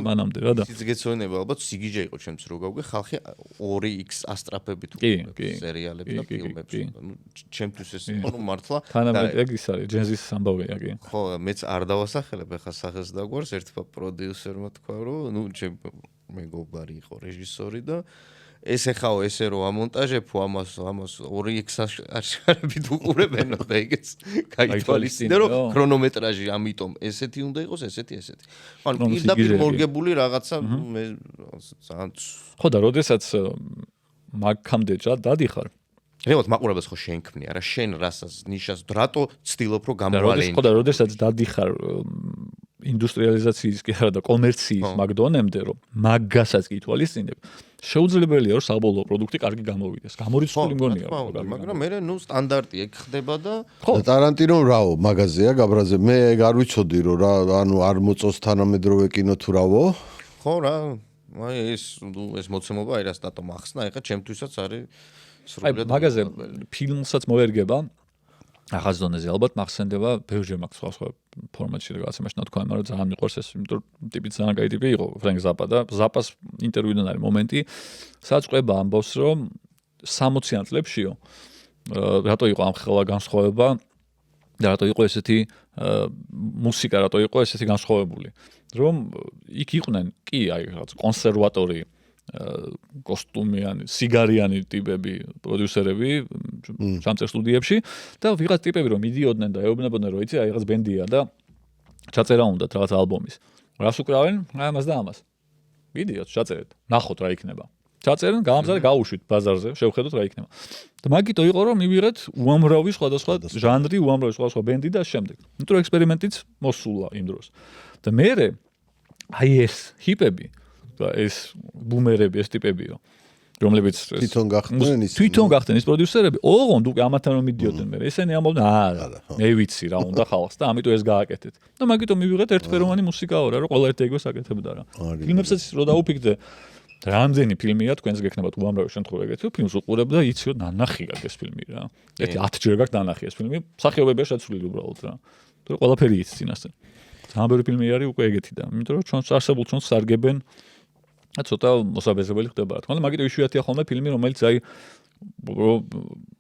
მანამდე რა და სიგეცონება ალბათ სიგიჟე იყო ჩემს რო გავგე ხალხი 2x ასტრაფებით უყურებს სერიალებს და ფილმებს ნუ ჩემთვის ეს იყო ნუ მართლა თანამედროვე ეგ ის არის ჯენზის ამბავია კი ხო მეც არ დავასახელებ ახლა სახელს დაგვარს ერთმა პროდიუსერმა თქვა რომ ნუ მეგობარი იყო რეჟისორი და ეს ეხაო ესე რომ ამონტაჟებ ამას 2x აშკარებით უყურებენო და ეგეც გაითვალისწინე რომ ქრონომეტრაჟი ამიტომ ესეთი უნდა იყოს ესეთი ანუ პირდაპირ მორგებული რაღაცა მე ძალიან ხო და როდესაც მაგამდე დადიხარ რეალურად მაყურებელს ხო შენ ქმნი არა შენ რასაც ნიშას რატო ცდილობ რომ გამოვალენ ხო და როდესაც დადიხარ ინდუსტრიალიზაციის კი არა და კომერციის მაგდონემდე რომ მაგასაც კი ითვალისწინებ შეუძლებელია რომ საბოლოო პროდუქტი კარგი გამოვიდეს გამორიცხული მგონია მაგრამ მე ნუ სტანდარტი ეგ ხდება და ტარანტინო რაო მაგაზია გაბრაზე მე ეგ არ ვიცოდი რომ რა ანუ არ მოწოს თანამედროვე კინო თუ რავო ხო რა აი ეს მოცემობა აი რა სტატომ ახსნა ეხა ჩემთვისაც არის სრულიად მაგაზე ფილმსაც მოერგება ახაც დონეზე ალბათ მახსენდება ბევრჯერ მაქვს სხვა ფორმატში რაღაცა მაშინ თქვა მაგრამ ძალიან მიყვარს ეს იმიტომ რომ ტიპი ძალიან კაი ტიპი იყო ფრენკ ზაპა და ზაპას ინტერვიუდან არის მომენტი სადაც ყვება ამბობს რომ 60-იან წლებშიო რატო იყო ამ ხელა განსხვავება და რატო იყო ესეთი მუსიკა რატო იყო ესეთი განსხვავებული რომ იქ იყვნენ კი აი რაღაც კონსერვატორი კოსტუმიანი, სიგარიანი ტიპები, პროდიუსერები სამწერ სტუდიებში და ვიღაც ტიპები რომ მიდიოდნენ და ეუბნებოდნენ რომ იცი აი რაღაც ბენდია და ჩაწერა უნდათ რაღაც ალბომის. რას უკრავენ? ამას და ამას. მიდიოთ, ჩაწერეთ. ნახოთ რა იქნება. ჩაწერენ, გაამზადეთ, გაუშვით ბაზარზე, შევხედოთ რა იქნება. და მაგიტო იყო რომ მივიღეთ უამრავი სხვადასხვა ჟანრი, უამრავი სხვადასხვა ბენდი და შემდეგ. იმიტომ რომ ექსპერიმენტიც მოსულა იმ დროს. და მე აი ეს ჰიპები და ეს ბუმერები ეს ტიპებიო რომლებიც თვითონ გახდნენ ისინი. თვითონ გახდნენ ის პროდიუსერები, ოღონდ უკვე ამათთან რომ მიდიოდნენ მე. ესენი ამბობდნენ, არა, მე ვიცი რა უნდა ხალხს და ამიტომ ეს გააკეთეთ. და მაგიტომ მივიღეთ ერთფეროვანი მუსიკაო რა, რომ ყველა ერთ-ერთგვარს აკეთებდა რა. ფილმებსაც რო დაუფიქრდე, რამდენი ფილმია თქვენს გექნებათ უამრავი შემთხვევა ეგეთი, ფილმს უყურებ და იცი რომ ნანახი გაქვს ეს ფილმი რა. ერთი 10 ჯერ გაქვს ნანახი ეს ფილმი, მსახიობებია შეცვლილი უბრალოდ რა. თუ ყველაფერი იცი წინასწარ. ძალიან ბევრი ფილმი არის უკვე ეგეთი და იმიტომ რომ ჩვენს არსებულ ჩვენს სარგებენ და ცოტა მოსაბეზრებელი ხდება რა თქმა უნდა, მაგიტომ იშვიათია ხოლმე ფილმი, რომელიც აი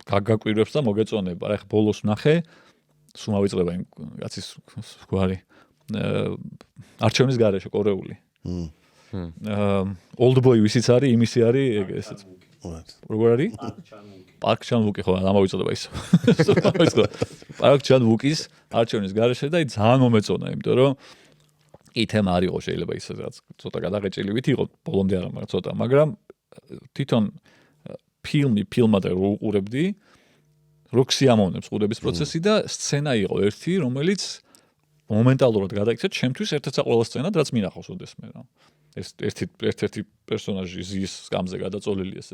გაგაკვირვებს და მოგეწონება. რა ხა ბოლოს ნახე, სულ მავიწყდება იმ კაცის გვარი არჩევნის გარეშე კორეული. Old Boy ვისიც არის, იმისი არის ესეც. როგორ არის? Park Chan-wook ხო, ამავიწოდება ის. Park Chan-wookis არჩევნის გარეშე და ძალიან მომეწონა, იმიტომ რომ ითემა არ იყო შეიძლება ის რაც ცოტა გადაღეჭილივით იყო, ბოლომდე არა, მაგრამ ცოტა, მაგრამ თვითონ ფილმად რო უყურებდი, როქ სიამოვნებს ყურების პროცესი და სცენა იყო ერთი, რომელიც მომენტალურად გადაიქცა ჩემთვის ერთ-ერთი ყველა სცენად, რაც მინახავს ოდესმე რა. ეს ერთ-ერთი პერსონაჟი ზის სკამზე გადაწოლილი ეს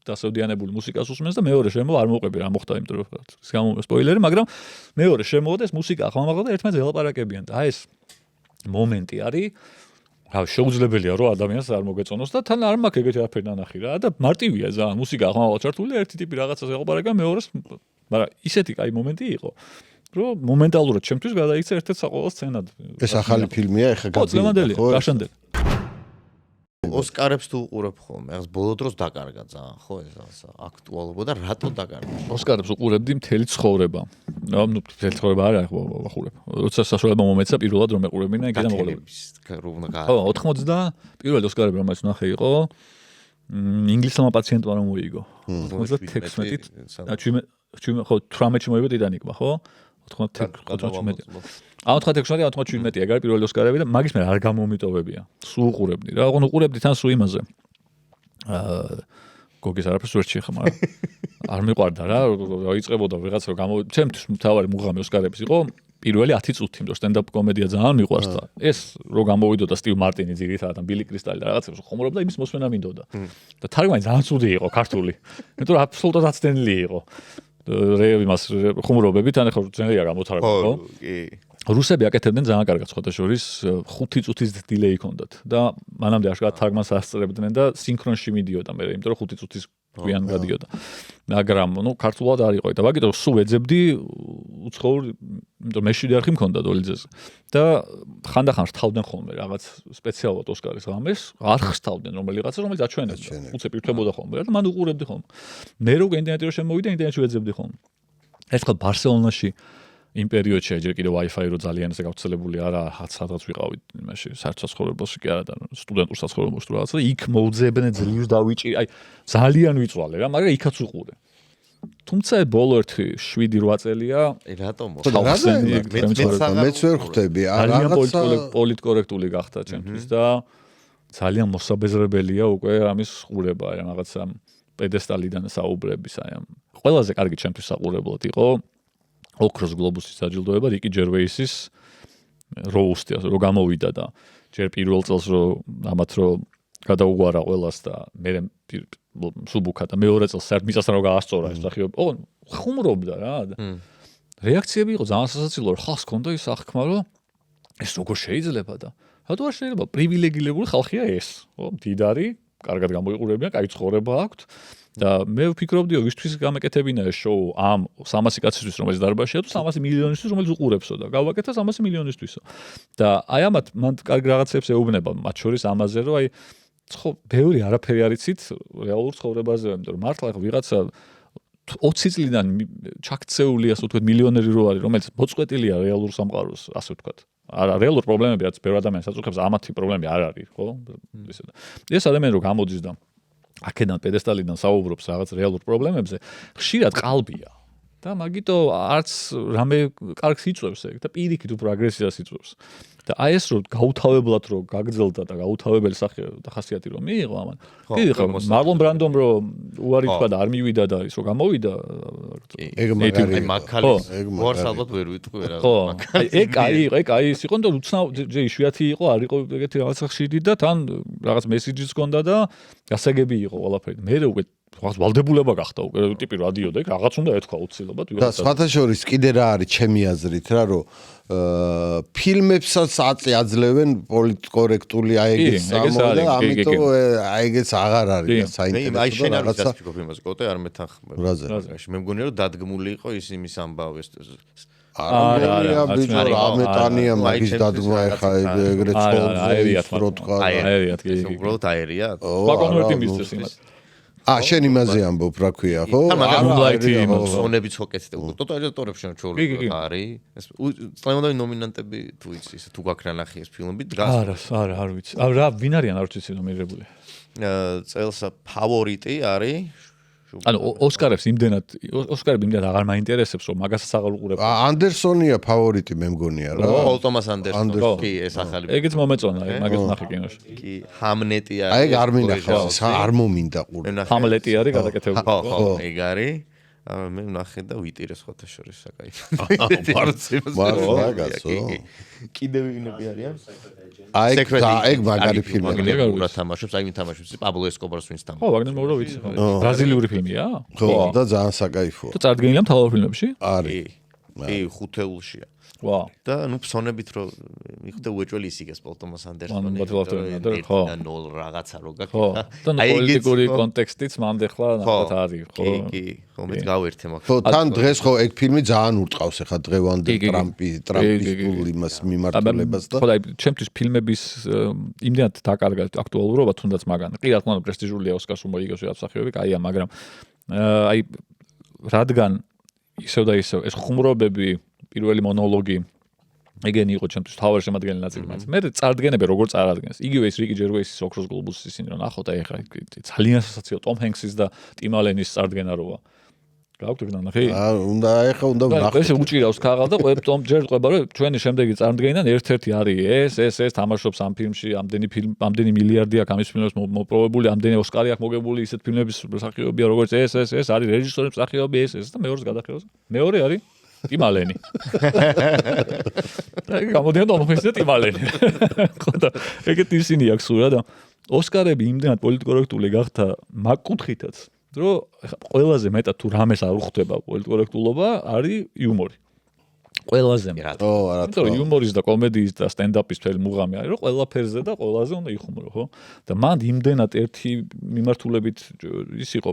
დასევდიანებული მუსიკას უსმენს და მეორე შემოვა არ მოყვები რა მოხდა, იმიტომ რომ ეს გამომო სპოილერი, მაგრამ მეორე შემოვა და ეს მუსიკა ხმამაღლა და ერთმანეთს ელაპარაკებიან და ეს მომენტი არის რა შეუძლებელია რომ ადამიანს არ მოგეწონოს და თან არ მაქვს ეგეთი არაფერი ნანახი რა და მარტივია ძალიან მუსიკა ხმამაღლა ჩართული ერთი ტიპი რაღაცას ელაპარაკა მეორეს, მაგრამ ისეთი კაი момენტი იყო რომ მომენტალურად ჩემთვის გადაიქცა ერთ-ერთ საყოველთაო სცენად. ეს ახალი ფილმია, ეხა გაწევანდელი, გაშანდელი. ოსკარებს თუ უყურებ ხოლმე, ახლა ბოლო დროს დაკარგა ძალიან, ხო ეს აქტუალობა და რატო დაკარგა? ოსკარებს უყურებდი მთელი ცხოვრება. ნუ მთელი ცხოვრება არა ვახურებ. როცა საშუალება მომეცა პირველად რომ ეყურებინა, იქიდან მოყოლები. ხო, 80 პირველი ოსკარები რომელიც ნახე იყო ინგლისელმა პაციენტმა რომ მოიგო. 96-ით, 18-ში მოიგო ტიტანიკმა, ხო? 96-ი. 96-ი ეგ არის პირველი ოსკარები და მაგის მე არ გამომიტოვებია. სულ უყურებდი რა, ოღონდ უყურებდი თან სულ იმაზე. გოგის არაფერს ვერ შეეხა, მაგრამ არ მიყვარდა რა, დაიწყებოდა ვიღაცა რომ ჩემთვის მთავარი მუღამი ოსკარების იყო პირველი 10 წუთი, იმიტომ სტენდაპ კომედია ძალიან მიყვარს და ეს რო გამოვიდოდა სტივ მარტინი ძირითადად ან ბილი კრისტალი და რაღაცებს ხომრობდა, იმის მოსმენა მინდოდა. და თარგმანი ძალიან ცუდი იყო ქართული. იმიტომ რომ აბსოლუტურად აცდენილი იყო. იმას ხუმრობებით, ან ხო ძნელია გამოთარგმნო, ხო? კი. რუსები აკეთებდნენ ძალიან კარგად სხვათა შორის 5 წუთის დილეი ჰქონდათ და მანამდე აშკარად თარგმანს ასწრებდნენ და სინქრონში მიდიოდა მე, იმიტომ რომ 5 წუთის გვიან გადიოდა. მაგრამ ნუ ქართულად არ იყო და მაგიტო სულ ეძებდი უცხოურ, იმიტომ მეშვიდე არხი მქონდა დოლიძეს და ხანდახან რთავდნენ ხოლმე რაღაც სპეციალურად ოსკარის ღამეს, არხს თავდნენ რომელიღაცა რომელიც აჩვენებდა, უცებ ირთვებოდა ხოლმე და მან უყურებდი ხოლმე. მე რო ინტერნეტი რო შემოვიდა, ინტერნეტში ვეძებდი ხოლმე. ერთხელ ბარსელონაში იმ პერიოდში ჯერ კიდე Wi-Fi რო ძალიან ესე გავრცელებული არა, სადღაც ვიყავით იმაში საცხოვრებელში კი არა და სტუდენტურ საცხოვრებელში თუ რაღაცა, იქ მოვძებდნენ ძლივს დავიჭი, აი ძალიან ვიწვალე რა, მაგრამ იქაც უყურე. თუმცა ბოლო ერთი 7-8 წელია, რატომ? მეც ვერ ხვდები, რაღაცა პოლიტკორექტული გახდა ჩემთვის და ძალიან მოსაბეზრებელია უკვე ამის ყურება, აი რაღაცა პედესტალიდან საუბრების, აი ამ ყველაზე კარგი ჩემთვის საყურებლად იყო ოქროს გლობუსის დაჯილდოება რიკი ჯერვეისის როუსტი, რო გამოვიდა და ჯერ პირველ წელს რო ამათ რო გადაუგვარა ყველას და მე სუბუქა და მეორე წელს საერთოდ მიწასთან რო გაასწორა ეს სახიობი. ხუმრობდა რა და რეაქციები იყო ძალიან სასაცილო, რომ ხალხს ჰქონდა ის აღქმა, რომ ეს როგორ შეიძლება და რატო არ შეიძლება? პრივილეგირებული ხალხია ეს, ხო? მდიდარი, კარგად გამოიყურებიან, კაი ცხოვრება აქვთ. და მე ვფიქრობდი, რომ ვისთვის გამეკეთებინა ეს შოუ ამ 300 კაცისთვის, რომელიც დარბაზშია, თუ 300 მილიონისთვის, რომელიც უყურებსო და გავაკეთა 300 მილიონისთვისო. და აი ამათ მან კარგ რაღაცებს ეუბნება, მათ შორის ამაზე, რომ აი ბევრი არაფერი არ იცით რეალურ ცხოვრებაზე, იმიტომ რომ მართლა ვიღაცა 20 წლიდან ჩაქცეული, ასე ვთქვათ, მილიონერი რო არის, რომელიც მოწყვეტილია რეალურ სამყაროს, ასე ვთქვათ. არა, რეალურ პრობლემები, რაც ბევრ ადამიანს აწუხებს, ამათი პრობლემები არ არის, ხო? ისე და ეს ადამიანი რო გამოდის და აქედან პედესტალიდან საუბრობს რაღაც რეალურ პრობლემებზე, ხშირად ყალბია. და მაგიტო არც რამე კარგს იწვევს ეგ და პირიქით უფრო აგრესიას იწვევს. და აი ეს რომ გაუთავებლად რომ გაგრძელდა და გაუთავებელი ხასიათი რომ მიიღო ამან. კი ხო, მარლონ ბრანდომ რომ უარი თქვა და არ მივიდა და ის რომ გამოვიდა. ეგ მაგარი მაკალის ვარს ალბათ ვერ ვიტყვი რა. ხო, ეგ ის იყო და უცნაურ ჯერ იშვიათი იყო, არ იყო ეგეთი რაღაც ხშირი და თან რაღაც მესიჯიც ჰქონდა და გასაგები იყო ყველაფერი. მე უკვე რაღაც ვალდებულება გახდა უკვე ტიპი რადიო და ეგ რაღაც უნდა ეთქვა უცილებლად და სხვათა შორის კიდე რა არის ჩემი აზრით რა რომ ფილმებსაც აძლევენ პოლიტკორექტული აი ეგეც სამო და ამიტომ აი ეგეც აღარ არის საინტერესო აი შენ არ გასწრიფო ფილმას კოტე არ მეთანხმებ მე მგონია რომ დადგმული იყო ის იმის ამბავი არა ბიჭო რა მეტანია მაგის დადგმა ეხა ეგრეთ რო თქვა აერიათ კი უბრალოდ აერიათ ბაკონვერტი მისცეს იმას შენ იმაზე ამბობ რა ქვია ხო? სონებიც ხოკეთ ტოტალიტარებს შენ ჩოვლი არის. წლევანდელი ნომინანტები თუ იცი, თუ გაქვს ნახი ეს ფილმები დგას. არა, არ ვიცი. რა ვინ არიან არ ვიცი ნომინირებული. წელს ფავორიტი არის ანუ ოსკარებს იმდენად აღარ მაინტერესებს რომ მაგასაც აღარ უყურებ. ანდერსონია ფავორიტი მე მგონია რა. პოლ თომას ანდერსონი კი ეს ახალი. ეგეც მომეწონა, მაგას ნახე კინოში. კი, ჰამლეტი არის. აი ეგ არ მინახავს, არ მომინდა ყურე. ჰამლეტი არის გადაკეთებული. ხო, ეგ არის. მე ნახე და ვიტირე სხვათა შორის საკაიფო. მაგაცო. კიდევ ვინები არიან? აი ეგ მაგარი ფილმია. რა თამაშობს, აი ვინ თამაშობს? პაბლო ესკობარს ვინც თამაშობს? ხო, ვაგნერ მოვრო ვიცი. ბრაზილიური ფილმია? ხო, და ძალიან საკაიფოა. და წარდგენილია მთავარ ფილმებში? არის. კი, ხუთეულშია. ვა. და ნუ ფსონებით რომ მიხვდე უეჭველი ისიგეს პოლ თომას ანდერსონი. ხო. ნოლ რაღაცა რო გაქვს. ხო. და პოლიტიკური კონტექსტიც მანდ ახლა ნახოთ არის, ხო. კი, ხო, მე გავერთე მაგ. ხო, თან დღეს ხო ეგ ფილმი ძალიან ურტყავს ახლა დღევანდელ ტრამპის იმას მიმართულებას და ხო, აი ჩემთვის ფილმების იმდენად დაკარგა აქტუალურობა თუნდაც მაგან. კი, რა თქმა უნდა პრესტიჟულია ოსკარს უმოიგოს ვიღაცახეები, კაია, მაგრამ აი რადგან ისევ და ისევ ეს ხუმრობები პირველი მონოლოგი ეგენი იყო ჩემთვის თავარი შემადგენელი ნაწილი მაინც. მე წარდგენები როგორ წარადგენს. იგივე ის რიკი ჯერვეისის ოქროს გლობუსის ისინი რომ ნახოთ აი ახლა ძალიან სასაცილო ტომ ჰენქსის და ტიმ ალენის წარდგენა როა. გაქვთ ეგ ნახე? უნდა ახლა უნდა ვნახოთ. ესე უჭირავს ქაღალ და ტომ ჯერ ყვება რომ ჩვენი შემდეგი წარდგენიდან ერთ-ერთი არის ეს თამაშობს ამ ფილმში, ამდენი მილიარდი აქვს ამის ფილმებს მოპოვებული, ამდენი ოსკარი აქვს მოგებული ისეთ ფილმების მსახიობია როგორც ეს არის რეჟისორის მსახიობი ეს და მეორეს გადახევს. მეორე არის ტიმ ალენი. გამოდიან და მომხსენეთ ტიმ ალენი. ხო და ეგეთი ისინი აქვს სულ რა და ოსკარები იმდენად პოლიტკორექტული გახდა მაგ კუთხითაც, რომ ყველაზე მეტად თუ რამეს არ უხდება პოლიტკორექტულობა არის იუმორი. ყველაზე მეტად. ო, არა. იმიტომ რომ იუმორის და კომედიის და სტენდაპის მთელი მუღამი არის, რომ ყველაფერზე და ყველაზე უნდა იხუმრო, ხო? და მან იმდენად ერთი მიმართულებით ის იყო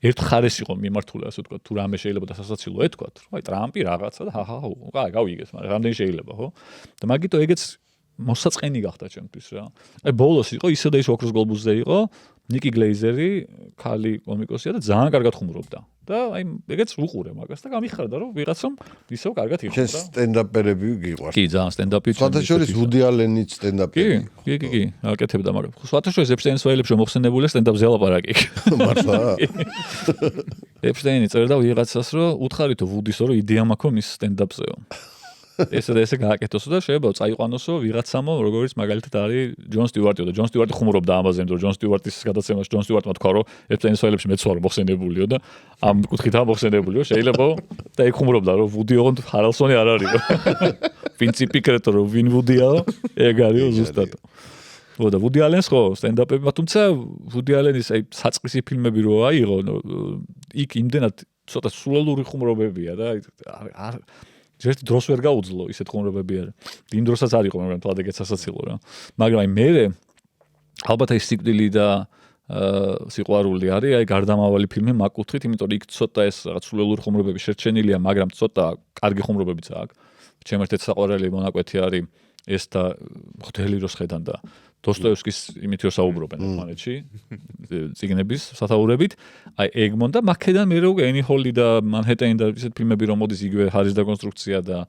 ერთხარეს იყო მიმართული, ასე ვთქვათ, თუ რამე შეიძლება და სასაცილო ეთქვათ, რომ აი ტრამპი რაღაცა და ხა, გავიგეს, მაგრამ რამდენი შეიძლება, ხო? და მაგიტო ეგეც მოსაწყენი გახდა ჩემთვის რა. აი ბოლოს იყო ისე და ის ოქროს გლობუსზე იყო ნიკი გლეიზერი, ქალი კომიკოსია და ძალიან კარგად ხუმრობდა. და აი ეგეც უყურე მაგას და გამიხარდა რომ ვიღაცამ ისევ კარგად იხუმრა. შენ სტენდაპერები გიყვარს? კი, ძალიან სტენდაპი. სხვათა შორის ვუდი ალენიც სტენდაპერი. კი, აკეთებდა მაგრამ. სხვათა შორის ეპშტეინის ფაილებში მოხსენებული სტენდაპზე ელაპარაკი. მართლა? ეპშტეინი წერდა ვიღაცას რომ უთხარითო ვუდისო რომ იდეა მაქვს მის სტენდაპზეო. ესე გააკეთოსო და შეიძლება წაიყვანოსო ვიღაცამო როგორც მაგალითად არის ჯონ სტიუარტიო და ჯონ სტიუარტი ხუმრობდა ამაზე რომ ჯონ სტიუარტის გადაცემაში ჯონ სტიუარტმა თქვა რომ ეპშტეინის ფაილებში მეც ვარ მოხსენებულიო და ამ კუთხითაა მოხსენებულიო შეიძლება და ეგ ხუმრობდა რომ ვუდი ოღონდ ჰარალსონი არ არისო ვინცი პიკრეტო რომ ვინ ვუდიაო ეგ არისო ზუსტად ხო და ვუდი ალენს ხო სტენდაპები თუმცა ვუდი ალენის აი საწყისი ფილმები რო აიღო იქ იმდენად ცოტა სულელური ხუმრობებია და არ ერთი დროს ვერ გაუძლო ისეთ ხუმრობები არის. იმ დროსაც არ იყო, მაგრამ თლად ეგეც სასაცილო რა. მაგრამ აი მე ალბათ აი სიკვდილი და სიყვარული არის, აი გარდამავალი ფილმი მაგ კუთხით, იმიტომ რომ იქ ცოტა ეს რაღაც სულელური ხუმრობები შერჩენილია, მაგრამ ცოტა კარგი ხუმრობებიც აქვს. ჩემ ერთ-ერთი საყვარელი მონაკვეთი არის ეს და ხდელი რო შედან და დოსტოევსკის იმით რო საუბრობენ ერთმანეთში წიგნების სათაურებით აი ეგმონ და მაქედან მე როგორ ენი ჰოლი და მანჰეტენი და ისეთ ფილმები რომ მოდის იგივე ჰარის დაკონსტრუქცია და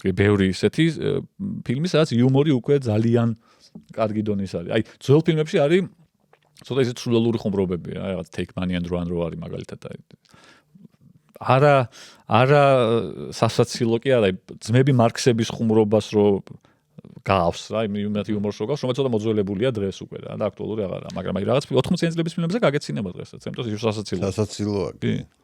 ბევრი ისეთი ფილმი სადაც იუმორი უკვე ძალიან კარგი დონის არის აი ძველ ფილმებში არის ცოტა ისეთ სულელური ხუმრობები აი რაღაც Take Money and Run რო არის მაგალითად აი არა სასაცილო კი არა, ძმები მარქსების ხუმრობას რო გავს რა, იმ იუმორს რო გავს, რომელიც ცოტა მოძველებულია დღეს უკვე და აქტუალური აღარა, მაგრამ აი რაღაც 80-იანი წლების ფილმებზე გაგეცინება დღესაც, იმიტომ ის სასაცილოა. სასაცილოა.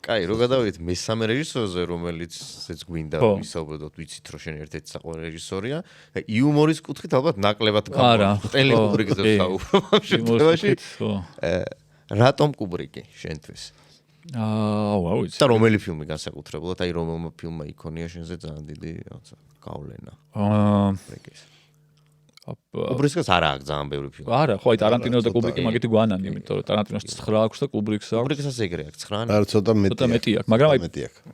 კაი, რო გადავიდეთ მესამე რეჟისორზე, რომელიც ეს გვინდა ვისაუბროთ, ვიცით რომ შენ ერთ-ერთი საყვარელი რეჟისორია, იუმორის კუთხით ალბათ ნაკლებად გამოვიდა. სტენლი კუბრიკზე ვსაუბრობ ამ შემთხვევაში. რატომ კუბრიკი შენთვის? ვაუ, და რომელი ფილმი განსაკუთრებულად, აი რომელმა ფილმმა იქონია შენზე ძალიან დიდი რაღაცა გავლენა. კუბრიკს არა აქვს ძალიან ბევრი ფილმი. არა, ხო, აი ტარანტინოს და კუბრიკი მაგითი გვანანი, იმიტომ რომ ტარანტინოს 9 აქვს და კუბრიკს აქვს. კუბრიკსაც ეგრე აქვს 9. არა, ცოტა მეტი აქვს, მაგრამ აი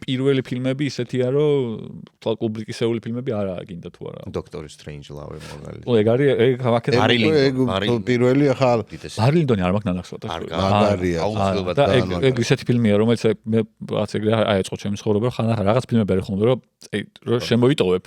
პირველი ფილმები ისეთია, რომ კუბრიკისეული ფილმები არა გინდა თუ არა. დოქტორი სტრეინჯ ლავი მაგალითად. ეგ არის, ეგ მაგეთ პირველი ახალ ბარლინდონი არ მაქვს ნანახს ვატა. მაგარია. და ეგ ისეთი ფილმია, რომელიც მე რაღაც ეგრე აეწყო ჩემი ცხოვრება, რომ ხან რაღაც ფილმები არის ხოლმე, რომ შემოიტოვებ.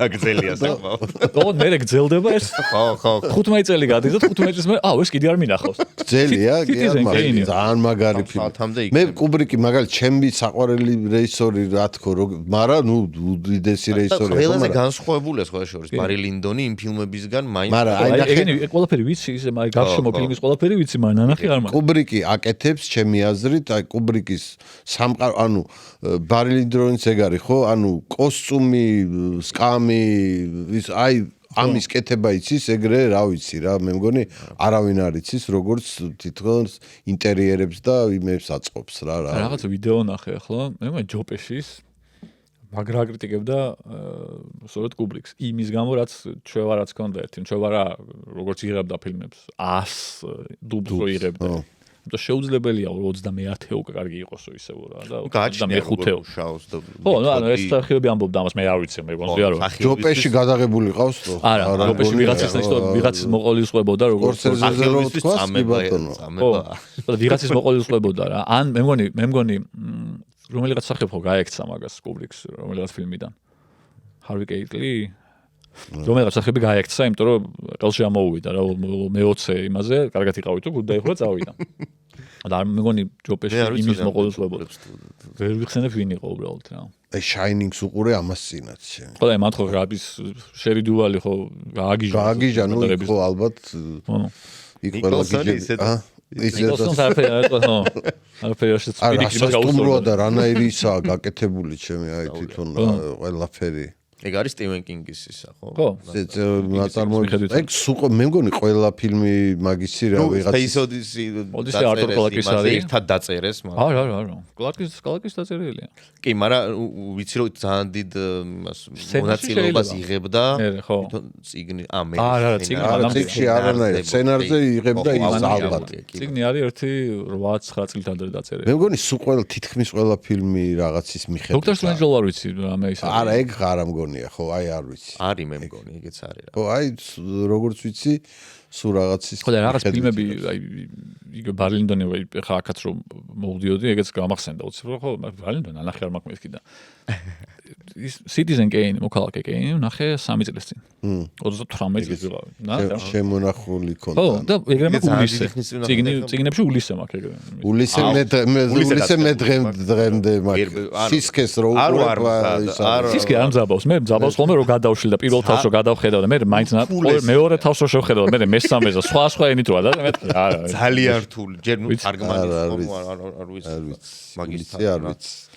დაგძელია საკმაოდ. ოღონდ მე გძელდება ეს. ხო. 15 წელი გადის და 15 წლის მერე ეს კიდე არ მინახავს. ძელია, ძალიან მაგარი ფილმი. მე კუბრიკი მაგალითად ჩემი საყვარელი რეჟისორი რა თქო, მაგრამ ნუ უდიდესი რეჟისორია. ყველაზე განსხვავებულია სხვა შორის ბარი ლინდონი იმ ფილმებისგან მაინც. მაგრამ აი ეგენი ყველაფერი ვიცი, ისე მაგ გარშემო ფილმის ყველაფერი ვიცი, მაგრამ ნანახი არ მაქვს. კუბრიკი აკეთებს ჩემი აზრით, აი კუბრიკის ანუ ბარი ლინდონის ეგ არის ხო? ანუ კოსტუმი, სკამი, ის აი ამის კეთება იცის ეგრე რა ვიცი რა მე მგონი არავინ არ იცის როგორც თითქოს ინტერიერებს და იმებს აწყობს რა რაღაც ვიდეო ნახე ახლა მე მგონი ჯოპეშის მაგრა კრიტიკებდა სწორედ კუბრიკს იმის გამო რაც ჩვევა რაც ქონდა ერთი ჩვევა რა როგორც იღებდა ფილმებს 100 დუბლს რო იღებდა და შეუძლებელია 30-ე უკვე კარგი იყოს ისევ რა და 25-ე შავს და ხო ანუ ეს სახეები ამბობდა ამას მე არ ვიცი მე გონზე არა ჯოპეში გადაღებული ყავს თუ არა ჯოპეში ვიღაცის მოყოლისწყებოდა როგორც ვიღაცის მოყოლისწყებოდა რა ან მე მგონი რომელიღაც სახეობ ხო გაექცა მაგას კუბრიკს რომელიღაც ფილმიდან ჰარვი კეიტლი რომელიღაც სახეები გაექცა იმიტომ რომ ყელში ამოუვიდა რა მე-20 იმაზე კარგად იყავით თუ გუდაიხურა წავიდა და მე მგონი ჯოპეში იმის მოყოლისწყებოდა ვერ ვიხსენებ ვინ იყო უბრალოდ რა აი შაინინგს უყურე ამას წინაც ხო და მან ხო რაბის შერი დუვალი ხო გააგიჟა ნუ ხო ალბათ იქ ყველა გიჟე არასტუმროა და რანაირისაა გაკეთებული ჩემი აი თვითონ ყველაფერი ეგ არის სტივენ კინგის ისა ხო? ხო. ეგ სულ მე მგონი ყველა ფილმი მაგისი რა ვიღაც ოდისე არტურ კლარკის არის ერთად დაწერეს მაგრამ არა კლარკის დაწერილია კი მაგრამ ვიცი რომ ძალიან დიდ მონაწილეობას იღებდა წიგნი წიგნში არანაირად სცენარზე იღებდა ის ალბათ წიგნი არის ერთი 8-9 წლით ადრე დაწერილი მე მგონი სულ ყველა თითქმის ყველა ფილმი რაღაცის მიხედვით დოქტორ სტრენჯი არ ვიცი რამე ის არა ეგ არა მგონია ხო აი არ ვიცი არის მე მგონი ეგეც არის რა ხო აი როგორც ვიცი სულ რაღაცის ხო და რაღაც ფილმები აი იგ ბარლინდონი ხა აქაც რომ მოვდიოდი ეგეც გამახსენდა უცებ ხო ბარლინდონი ნახე არ მაქვს მეთქი და ის Citizen Kane მოქალაქე Kane ნახე 3 წლის წინ 38 წლის ვიყავი და შემონახული ქონდა ხო და ეგრე მაქვს წიგნებში ულისე მაქვს ეგრე ულისე მე დღემდე მაქვს სისკეს რო სისკე არ მზაბავს მე მზაბავს ხოლმე რომ გადავშილ და პირველ თავს რომ გადავხედავ და მე მაინც მეორე თავს რომ შევხედავ მე მესამეზე სხვა ენით რა და მე ძალიან რთული ჯერ ნუ თარგმანის არ ვიცი მაგის არ ვიცი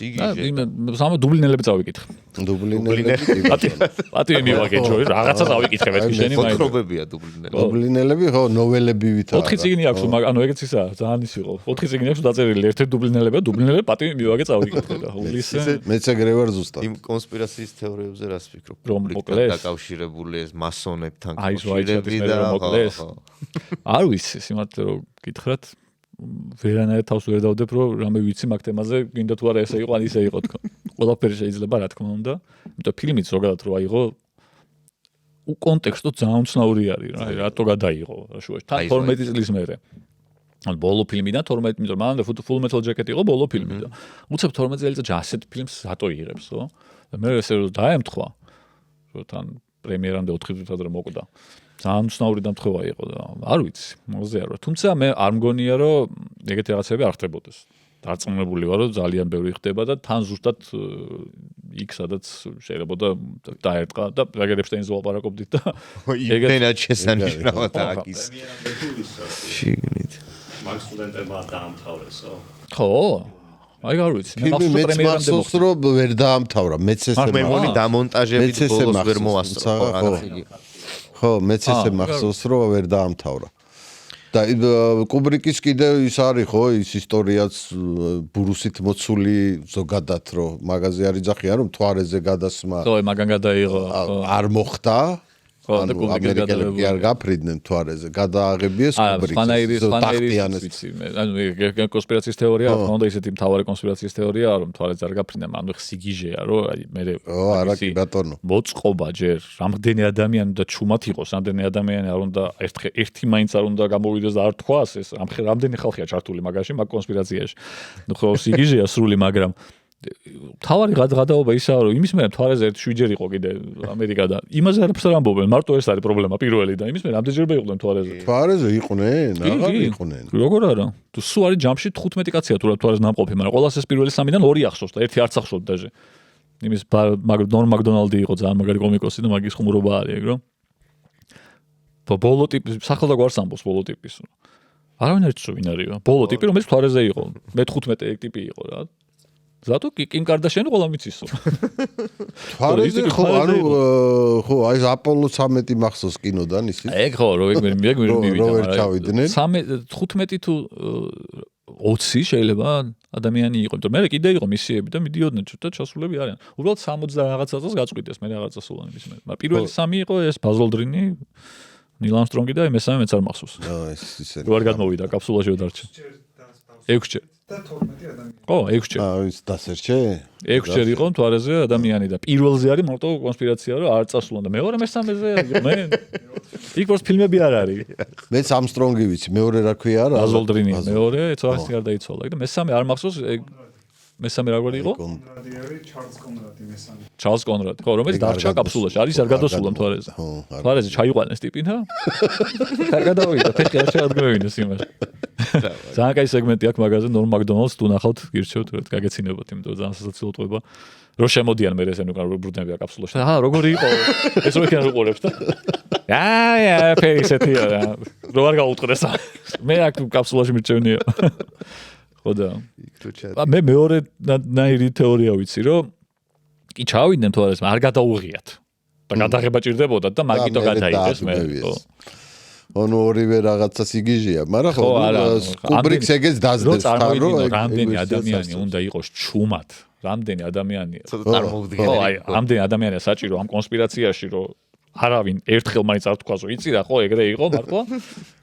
სამ დუბლინელები წავიკითხე პატივი მივაგე ჯო რაღაცა წავიკითხე მეთქი შენი მაინც ფოთრობებია დუბლინელები ხო ნოველები ვითარ 4 წიგნი აქვს ანუ ეგეც ისა ძალიან ის იყო 4 წიგნი აქვს დაწერილი ერთ-ერთი დუბლინელები პატივი მივაგე წავიკითხე და ულისე მეც ეგრე ვარ ზუსტად იმ კონსპირაციის თეორიებზე რას ფიქრობ რომ მოკლეს დაკავშირებული ეს მასონებთან კავშირები და მოკლეს არ ვიცი სიმართლე რომ გითხრათ ვერანაირად თავს ვერ დავდებ რომ რამე ვიცი მაგ თემაზე გინდა თუ არა ესე იყო ან ისე იყო თქო ყველაფერი შეიძლება რა თქმა უნდა იმიტომ ფილმიც ზოგადად რო აიღო კონტექსტო ძალიან უცნაური არის რა რატო გადაიღო შუაში თან 12 წლის მერე ან ბოლო ფილმი და 12 იმიტომ მანამდე Full Metal Jacket იყო ბოლო ფილმი და უცებ 12 წელიწადში ასეთ ფილმს რატო იღებს ხო და მე ესე რომ დაემთხვა რომ თან პრემიერამდე 4 წუთი ადრე მოკვდა ძალიან უცნაური დამთხევა იყო და არ ვიცი მოზე არ ვარ თუმცა მე არ მგონია რომ ეგეთი რაღაცები არ ხდებოდეს დარწმუნებული ვარ, რომ ძალიან ბევრი ხდება და თან ზუსტად იქ სადაც შეიძლება დაერტყა და რაგერებშტეინს ვლაპარაკობდით და იმენად შესანიშნავად აქ ის შიგნით მაგ სტუდენტებმა დაამთავრესო. ხო აი არ ვიცი მე ფილმი მეც პრემიერამდე მახსოვს რომ ვერ დაამთავრა მეც ესე მე მგონი დამონტაჟებით ბოლოს ვერ მოასწრო ხო მეც ესე მახსოვს რომ ვერ დაამთავრა და კუბრიკის კიდე ის არის ხო ის ისტორიაც ბურუსით მოცული ზოგადად რომ მაგაზე არის ძახიან რომ თვარეზე გადასმა ხო მაგან გადაიღო არ მოხდა ანუ ამერიკელები არ გაფრიდნენ თვარეზე გადააღებიეს კუბრიკის ფანაირის ვიცი მე ანუ კონსპირაციის თეორია ხონდა ისეთი მთავარი კონსპირაციის თეორია რომ თვარეზე არ გაფრინდნენ ანუ სიგიჟეა რომ აი მე არა კი ბატონო მოწყობა ჯერ რამდენი ადამიანი და ჩუმად იყოს რამდენი ადამიანი არ უნდა ერთი მაინც არ უნდა გამოვიდეს და არ თქვას ეს რამდენი ხალხია ჩართული მაგაში მაგ კონსპირაციაში ნუ ხო სიგიჟეა სრული მაგრამ თავარი გადაობა ისაა რომ იმის მერე თვარეზე 7-ჯერ იყო კიდე ამერიკა და იმაზე არაფერს არ ამბობენ მარტო ეს არის პრობლემა პირველი და იმის მერე რამდენჯერმე იყვნენ თვარეზე იყვნენ აღარ იყვნენ როგორ არა თუ სულ არის ჯამში 15 კაცია თუ რა თვარეზე ნამყოფი მაგრამ ყოველას ეს პირველი 3-დან 2 ახსოვს და ერთი არც ახსოვს დაჟე იმის ნორ მაკდონალდი იყო ძალიან მაგარი კომიკოსი და მაგის ხუმრობა არის ეგ რომ ბოლო ტიპის სახელდა გვარს ამბობს ბოლო ტიპის არავინ არ იცის ვინ არის ბოლო ტიპი რომელიც თვარეზე იყო მე 15 ეგ ტიპი იყო რა ზატო კიმ კარდაშიანი ყველა მიცისო. თვარეზე ხო ანუ ხო აი აპოლო 13 მახსოვს კინოდან ისიც. ეგ ხო რო ეგ მივიდა. რო ვერ ჩავიდნენ. 15 თუ 20 შეიძლება ადამიანი იყო. იმიტომ მე კიდე იყო მისიები და მიდიოდნენ და ჩასულები არიან. უბრალოდ 60 რაღაცა წელს გაწყვიტეს მე რაღაცა სულანების მე. მაგრამ პირველი 3 იყო ეს ბაზოლდრინი, ნილ ამსტრონგი და მესამე მეც არ მახსოვს. ეს ისე. რო არ გადმოვიდა კაფსულაში დარჩა. 6-ჯერ. და 12 ადამიანი. ხო, 6-ჯერ. ის დასერჩე? 6-ჯერ იყო თვარეზე ადამიანი და პირველზე არის მარტო კონსპირაცია რომ არ წასულან და მეორე მესამეზე მე იქ ვარ ფილმები არ არის. მეც ამსტრონგი ვიცი, მეორე რა ქვია რა? ბაზოლდრინი მეორე ეცოახი არ დაიცვალა და მესამე არ მახსოვს მესამე როგორი იყო? კონრადი არის ჩარლზ კონრადი მესამე. ჩარლზ კონრადი. ხო, რომელიც დარჩა კაფსულაში, არის არ გადასულა თვარეზე. თვარეზე ჩაიყვანეს ტიპი და გადავიდა, ფეხი არ შეადგმევინეს იმას. ძალიან კაი სეგმენტი აქვს მაგაზე ნორ მაკდონალდს თუ ნახავთ გირჩევთ რა გაგეცინებათ იმიტომ ძალიან სასაცილო ტყვება რო შემოდიან მე ესენ უკან ბრუნდებიან კაფსულაში და როგორი იყო ეს რო იქიდან უყურებს და აა ფეისეთია რო არ გაუტყდეს მე აქ კაფსულაში მირჩევნია ხო და მე მეორე ნაირი თეორია ვიცი რომ კი ჩავიდნენ თორეს არ გადაუღიათ და გადაღება ჭირდებოდა და მაგიტო გადაიდეს მე ხო ანუ ორივე რაღაცა სიგიჟეა, მაგრამ ხო კუბრიქს ეგეც დაძდებს თან რომ რამდენი ადამიანი უნდა იყოს ჩუმად, რამდენი ადამიანია წარმოვდგენელი. ხო, აი, რამდენი ადამიანია საჭირო ამ კონსპირაციაში, რომ არავინ ერთხელ მაინც არ თქვას, რომ იცი რა, ხო, ეგრე იყო მართლა,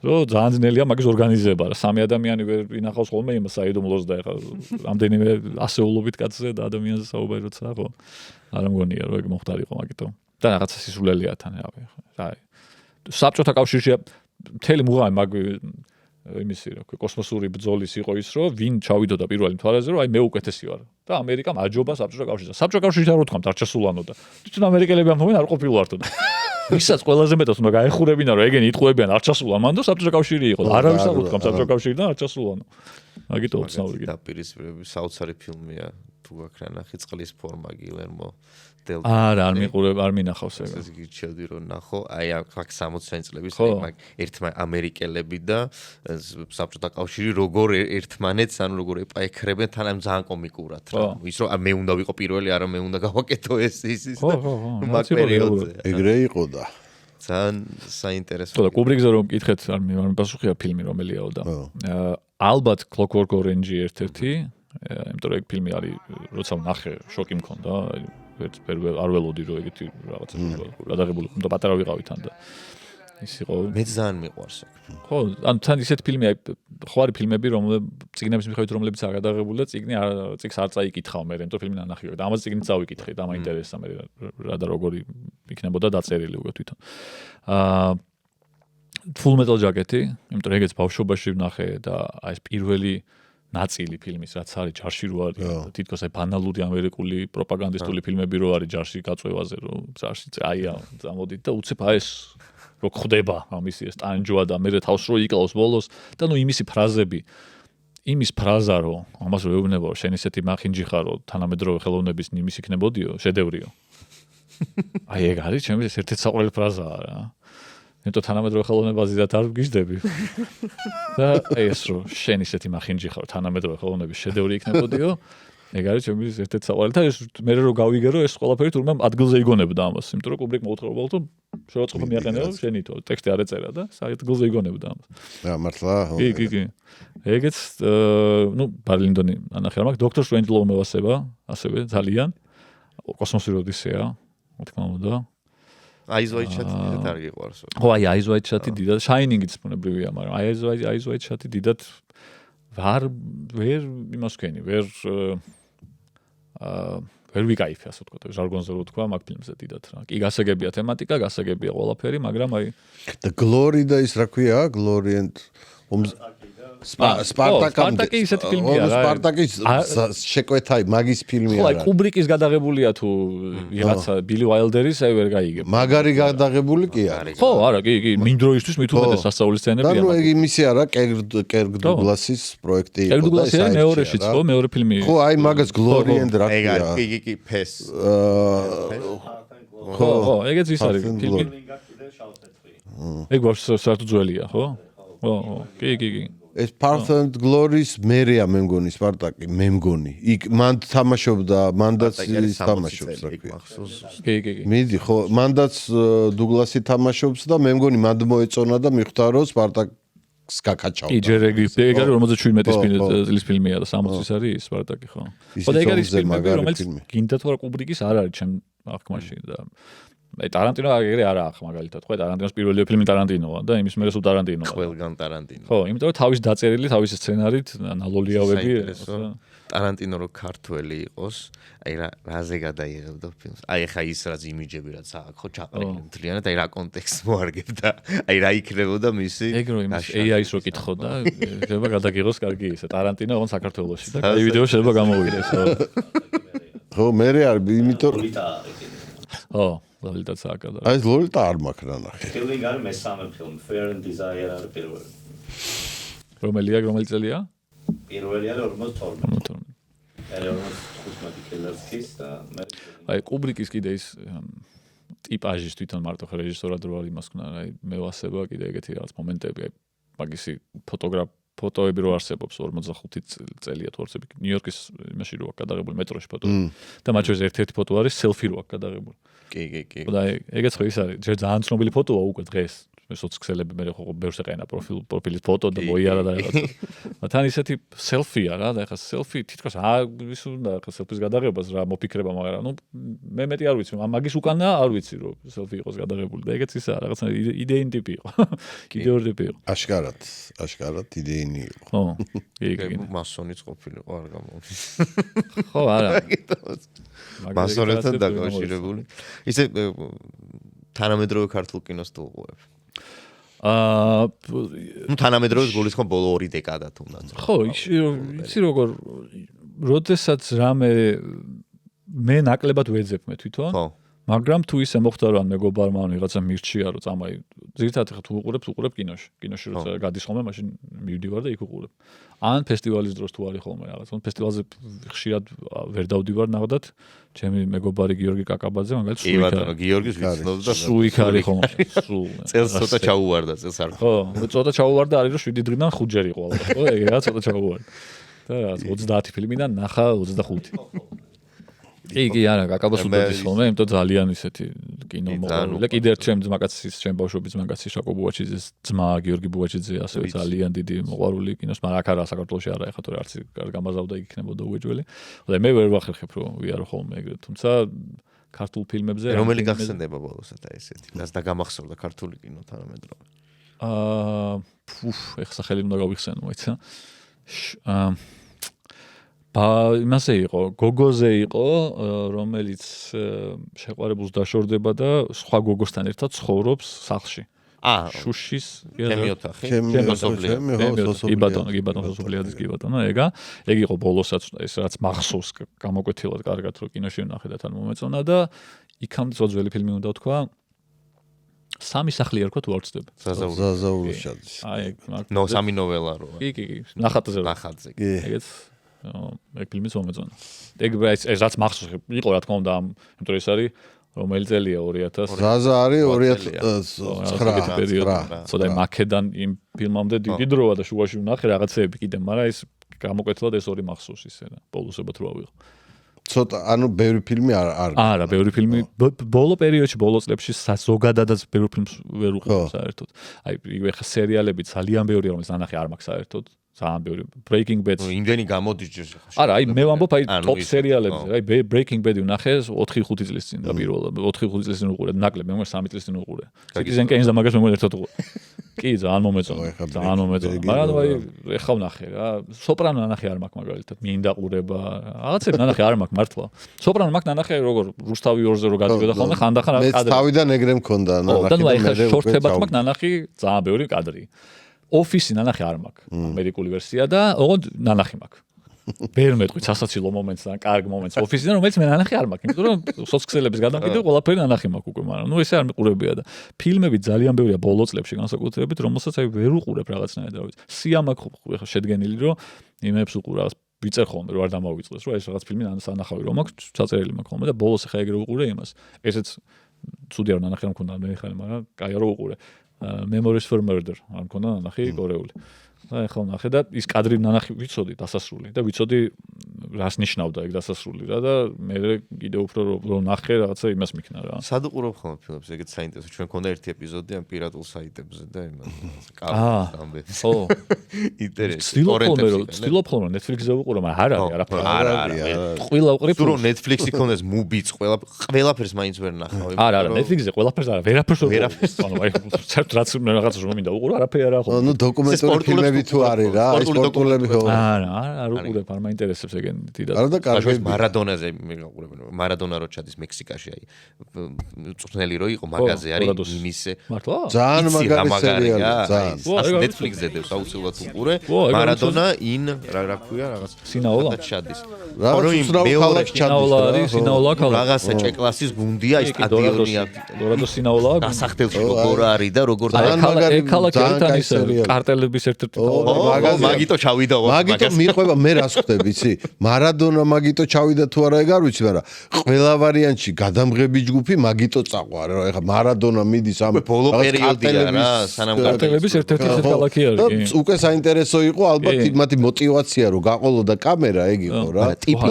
რომ ძალიან ძნელია მაგის ორგანიზება რა. 3 ადამიანი ვერ ინახავს ხოლმე იმას საიდუმლოს და ეხლა რამდენიმე ასეულობით კაცზე და ადამიანზე საუბარი როცა ხო. არ მგონია რომ ეგ მოხდარიყო მაგითო. და რაღაცა სისულელია თან რავი, რა. საბჭოთა კავშირში მთელი მუღამი მაგ იმისი რა კოსმოსური ბრძოლის იყო ის რომ ვინ ჩავიდოდა პირველი თვალეზე რომ აი მე უკეთესი ვარ და ამერიკამ აჯობა საბჭოთა კავშირზე. საბჭოთა კავშირში არ ვთქვამთ არ ჩასულანო და თვითონ ამერიკელები ამბობენ არ ყოფილვართო და ისაც ყველაზე მეტად უნდა გაეხურებინა რომ ეგენი იტყუებიან არ ჩასულან მანდ და საბჭოთა კავშირი იყო და არავის არ ვთქვამთ საბჭოთა კავშირიდან არ ჩასულანო. მაგიტო უცნაური და პირისპირები საოცარი ფილმია თუ გაქრა ნახი წყლის ფორმა გილერმო დელ არა არ მიყურებ არ მინახავს ეგ ეს გირჩევდი რომ ნახო აი აქ 60 წლების მაგ ერთმა ამერიკელები და საბჭოთა კავშირი როგორ ერთმანეთს ანუ როგორ ეპაექრებენ თან ამ ძალიან კომიკურად რა ის რომ მე უნდა ვიყო პირველი არა მე უნდა გავაკეთო ეს ის ხო მაგ პერიოდზე ეგრე იყო და ძალიან საინტერესო და კუბრიქზე რომ მკითხეთ არ მიპასუხია ფილმი რომელიაო და ალბათ Clockwork Orange ერთ-ერთი იმიტომ რომ ეგ ფილმი არის როცა ვნახე შოკი მქონდა არ ველოდი რომ ეგეთი რაღაცა გადაღებული ხომ და პატარა ვიყავი თან და ის იყო მე ძალიან მიყვარს ხო ანუ თან ისეთ ფილმი აი ხო არის ფილმები რომლებიც ციგნების მიხედვით რომლებიც არ გადაღებული და ციგს არ წაიკითხავ მე რემტო ფილმი ნანახი და ამაზე ციგნი წავიკითხე და მაინტერესა მე რა და როგორი იქნებოდა დაწერილი უკვე თვითონ Full Metal Jacket-ი იმიტომ რომ ეგეც ბავშვობაში ვნახე და აი ეს პირველი ნაწილი ფილმის რაც არის ჯარში რო არის თითქოს აი ბანალური ამერიკული პროპაგანდისტული ფილმები რო არის ჯარში გაწევაზე რომ ჯარში აია წამოდით და უცებ აი ეს რო ხდება ამისი ეს ტანჯვა და მე თავს რო იკლავს ბოლოს და ნუ იმისი ფრაზები იმის ფრაზა რომ ამას რო ეუბნებო შენ ისეთი მახინჯი ხარო თანამედროვე ხელოვნების ნიმის იქნებოდიო შედევრიო აი ეგ არის ჩემი ერთ-ერთი საყვარელი ფრაზაა რა იმიტომ თანამედროვე ხელოვნებაზე და არ გიждები და ეს რო შენ ისეთი მახინჯი ხარო თანამედროვე ხელოვნების შედევრი იქნებოდიო ეგ არის ჩემი ერთ-ერთი საყვარელი და ეს მე რო გავიგერო ეს ყველაფერი თურმე ადგილზე იგონებდა ამას იმიტომ რომ კუბრიკ მოუთხოვნებოდა რომ შევაწყობ მიაყენეო შენითო ტექსტი არ ეწერა და ადგილზე იგონებდა ამას რა მართლა კი ეგეც ნუ ბარლინდონი ანახე არ მაქვს დოქტორ სტრენჯლოუ მევასება ასევე ძალიან კოსმოსური ოდისეა რა თქმა უნდა Eyes Wide Shut დიდად არ გიყვარს ხო აი Eyes Wide Shut დიდად Shining-იც ბუნებრივია მაგრამ Eyes Wide Shut დიდად ვერ იმას ვქენი ვერ ვიკაიფე ასე ვთქვათ ჟარგონზე რო თქვა მაგ ფილმზე დიდად რა კი გასაგებია თემატიკა გასაგებია ყველაფერი მაგრამ აი The Glory და ის რა ქვია Glory and სპარტაკი ისეთი ფილმია რა სპარტაკის შეკვეთა მაგის ფილმია რა ხო აი კუბრიკის გადაღებულია თუ ვიღაცა ბილი უაილდერის აი ვერ გაიგებ მაგარი გადაღებული კი არის ხო არა კი მინდროისთვის მით უმეტეს სასწაულის სცენებია და ნუ ეგ იმისი არა კერგ დუგლასის პროექტი იყო კერგ დუგლასი არის მეორეშიც ხო მეორე ფილმი ხო აი მაგას Glory and რა ეგ ქვია არის კი ფეს ხო ეგეც ის არის ფილმი ეგ ვარ საერთოდ ძველია ხო ხო კი ეს Path and Glory-ს მერეა მე მგონი სპარტაკი მე მგონი იქ მან თამაშობდა მანდაც თამაშობს რა ქვია კი მიდი ხო მანდაც დუგლასი თამაშობს და მე მგონი მანდ მოეწონა და მიხვდა რომ სპარტაკს გაკაჭავდა კი ჯერ ეგ არის 57 წლის ფილმია და 60-ის არის სპარტაკი ხო ხო და ეგ არის ფილმები რომელიც გინდა თუ არა კუბრიკის არ არის ჩემ აღქმაში და აი ტარანტინო აგერე არა ახ მაგალითად ხო ტარანტინოს პირველი ფილმი ტარანტინოა და იმის მერე სულ ტარანტინოა ყველგან ტარანტინო ხო იმიტომ რომ თავის დაწერილი თავის სცენარით ნალოლიავები ტარანტინო რო ქართველი იყოს აი რაზე გადაიღებდა ფილმს აი ხა ის რაც იმიჯები რაც აქ ხო ჩაყრილი მთლიანად აი რა კონტექსტ მოარგებდა აი რა იქნებოდა მისი ეგ რო იმის AI-ს რო კითხო და შეიძლება გადაგიღოს კარგი ისე ტარანტინო ოღონდ საქართველოში და აი ვიდეო შეიძლება გამოვიდეს ხო მე არის იმიტომ ხო ლოლიტაც აკადა აი ლოლიტა არ მაქვს რა ნახე Killing არის მესამე ფილმი Fear and Desire არის პირველი რომელი წელია პირველი არის 42 აი კუბრიკის კიდე ის ტიპაჟის თვითონ მარტო რეჟისორად რო არის იმას ქნა აი მევასება კიდე ეგეთი რაღაც მომენტები აი მაგისი ფოტოები რო არსებობს 45 წელია თუ არსებობს ნიუ-იორკის იმაში რო აქვს გადაღებული მეტროში ფოტო და მათ შორის ერთ-ერთი ფოტო არის სელფი რო აქვს გადაღებული კი და ეგეც ხო ის არის ჯერ ძალიან ცნობილი ფოტოა უკვე დღეს სოციქსელები მე ხო ბევრს ეყენა პროფილის ფოტო და მოიარა და ეხლა თან ისეთი სელფია რა და ეხლა სელფი თითქოს ის უნდა ეხლა სელფის გადაღებას რა მოფიქრება მაგრამ ნუ მე მეტი არ ვიცი მაგის უკანა არ ვიცი რომ სელფი იყოს გადაღებული და ეგეც ისა რაღაცა იდეიანი ტიპი იყო კიდე ორი ტიპი იყო აშკარად იდეიანი იყო ხო კი მასონიც ყოფილიყო არ გამოვიდეს ხო არა მასონებთან დაკავშირებული ისე თანამედროვე ქართულ კინოს თუ უყურებ ნუ თანამედროვეს გულისხმობ ბოლო 2 დეკადა თუნდაც ხო იცი როგორ როდესაც რამე მე ნაკლებად ვეძებ მე თვითონ ხო მაგრამ თუ ისე მოხდა რომ მეგობარმა ან ვიღაცა მირჩია რომ წამაი ზირთად ხა თუ უყურებ კინოში როცა გადის ხოლმე მაშინ მივდივარ და იქ უყურებ ან ფესტივალის დროს თუ არის ხოლმე რაღაც ან ფესტივალზე ხშირად ვერ დავდივარ ნახდათ ჩემი მეგობარი გიორგი კაკაბაძე მაგალითად კი ბატონო გიორგის ვიცნობ და სულ იქ არის ხოლმე სულ წელს ცოტა ჩაუვარდა წელს არ ხო ცოტა ჩაუვარდა არის რომ 7 დღიდან 5 ჯერ იყო ალბათ ხო ეგ რა ცოტა ჩაუვარდა და 30 ფილმიდან ნახა 25 კი არა კაკაბას უდედის ხოლმე იმიტომ ძალიან ისეთი კინო მოყვარული კიდე ერთ ჩემ ძმაკაცის ჩემ ბავშვობის ძმაკაცის შაკო ბუაჩიძის ძმა გიორგი ბუაჩიძე ასევე ძალიან დიდი მოყვარული კინოს მაგრამ აქ არა საქართველოში არა ეხა თორე არც გამაზავდა იქ იქნებოდა უეჯველი და მე ვერ ვახერხებ რომ ვიარო ხოლმე ეგრე თუმცა ქართულ ფილმებზე რომელი გახსენდება ბოლოსად აი ესეთი რაც დაგამახსოვრდა ქართული კინო თანამედროვე ეხლა ხელი უნდა გავიხსენო მოიცა იმასე იყო გოგოზე იყო რომელიც შეყვარებულს დაშორდება და სხვა გოგოსთან ერთად ცხოვრობს სახლში შუშის ჩემი ოთახი კი ბატონო სოფლიაძის კი ბატონო ეგ იყო ბოლოსაც ეს რაც მახსოვს გამოკვეთილად კარგად რომ კინოში ვნახე და თან მომეწონა და იქამდე ძველი ფილმი უნდა ვთქვა სამი სახლი არ ვქოთ უარწდება. ზაზაურუშაძის. აი, ნო სამი ნოველა რო. კი. ნახატზე. ნახატზე. ეგეც ეგ ფილმიც მომეწონა. ეგ ეს რაც მახსოვს იყო რა თქმა უნდა, იმიტომ ეს არის რომელი წელია 2000 ზაზა არის 2009 პერიოდი. ცოტა მაკედან იმ ფილმამდე დიდი დროა და შუაში ვნახე რაღაცეები კიდე, მაგრამ ეს გამოკვეთილად ეს ორი მახსოვს ისე და ბოლოსებად რო ავიღო. ცოტა ანუ ბევრი ფილმი არ არა, ბევრი ფილმი ბოლო პერიოდში, ბოლო წლებში ზოგადადაც ბევრი ფილმს ვერ უყურებ საერთოდ. აი, იგივე ხა სერიალები ძალიან ბევრია, რომელიც ნანახი არ მაქვს საერთოდ. ძალიან ბევრი Breaking Bad. იმდენი გამოდის ჯერ. არა, აი მე ვამბობ აი ტოპ სერიალებზე. აი Breaking Bad-ი ვნახე 4-5 წლის წინ და პირველად 4-5 წლის წინ უყურე, ნაკლებ, მე მგონი 3 წლის წინ უყურე. Citizen Kane-ს და მაგას მე მგონი ერთად უყურე. კი, ძალიან მომეწონა. ძალიან მომეწონა. მაგრამ აი ეხლა ვნახე რა. Soprano ნანახი არ მაქვს მაგალითად, მინდა ყურება. რაღაცები ნანახი არ მაქვს მართლა. Soprano მაქვს ნანახი როგორ რუსთავი 2-ზე რო გადავიდა ხოლმე ხანდახან მე თავიდან ეგრე მქონდა ნანახი. და ნუ აი ხა შორტებად მაქვს ნანახი ძალიან ბევრი კადრი. Office-ი ნანახი არ მაქვს. ამერიკული ვერსია და ოღონდ ნანახი მაქვს. ვერ მეტყვი სასაცილო მომენტს და კარგ მომენტს Office-იდან, რომელიც მე ნანახი არ მაქვს. იმიტომ რომ სოციალების გადამყიდვი ყველაფერი ნანახი მაქვს უკვე, მაგრამ ნუ ესე არ მიყურებია და ფილმები ძალიან ბევრია ბოლო წლებში განსაკუთრებით, რომელსაც აი ვერ უყურებ რაღაცნაირად რა ვიცი. სია მაქვს ხა შედგენილი რომ იმებს უყურე რაღაც ვიწერ ხოლმე რომ არ დამოვიწყდეს, რომ ეს რაღაც ფილმი ანახავი რომ მაქვს, ჩაწერილი მაქვს ხოლმე და ბოლოს ხა ეგრე უყურე იმას. ესეც ცუდი არ ნანახი არ მქონდა მე ხარ, მაგრამ კაი არ უყურე. Memories for Murder არ მქონდა ნანახი კორეული. და ეხლა ნახე და ის კადრი ნანახი ვიცოდი დასასრული და ვიცოდი რას ნიშნავდა ეგ დასასრული რა და მე კიდე უფრო რომ ნახე რაღაცა იმას მიქნა რა. სად უყურებ ხოლმე ფილმებს? ეგეც საინტერესო. ჩვენ მქონდა ერთი ეპიზოდი ამ პირატულ საიტებზე და იმას კაბელს. ხო. ინტერესო. ცდილობ ხოლმე Netflix-ზე ვუყურო, მაგრამ არ არის არაფერი. არა. ყველა უყურებ. თუ რომ Netflix-ი ქონდეს Mubi-ც ყველაფერს მაინც ვერ ნახავ. არა, Netflix-ზე ყველაფერს არა, ვერაფერს ვერ ვუყურებ. ანუ აი ცერტ რაც რაღაცას რომ მინდა უყურო, არაფერი არა ხოლმე. ნუ დოკუმენტური ფილმები თუ არის რა, აი სპორტულები ხო. არ უყურებ, არ მაინტერესებს ეგენი დიდად. არა და კარგი მარადონაზე მე გაყურებენ. მარადონა რო ჩადის მექსიკაში აი წვნელი რო იყო მაგაზე არის იმისე. მართლა? ძალიან მაგარი სერიალია, ძალიან. Netflix-ზე დევს აუცილებლად უყურე. მარადონა in რა ქვია რაღაც სინაოლა ჩადის. რა მეორე სინაოლა არის, სინაოლა ქალაქი. რაღაცა ჭეკლასის გუნდია ის სტადიონია. დორადო სინაოლა გასახდელში როგორ არის და როგორ ქალაქი ერთად ის კარტელების ერთ-ერთი მაგიტო ჩავიდა მაგიტო მიყვება მე რას ხვდები იცი მარადონა მაგიტო ჩავიდა თუ არა ეგ არ ვიცი მაგრამ ყველა ვარიანტში გადამღები ჯგუფი მაგიტო წაყვა რა ეხა მარადონა მიდის ამ ბოლო პერიოდია რა სანამ კარტელების ერთ-ერთი ქალაქი არის უკვე საინტერესო იყო ალბათ მათი мотиваცია რომ გაყოლო და კამერა ეგ იყო რა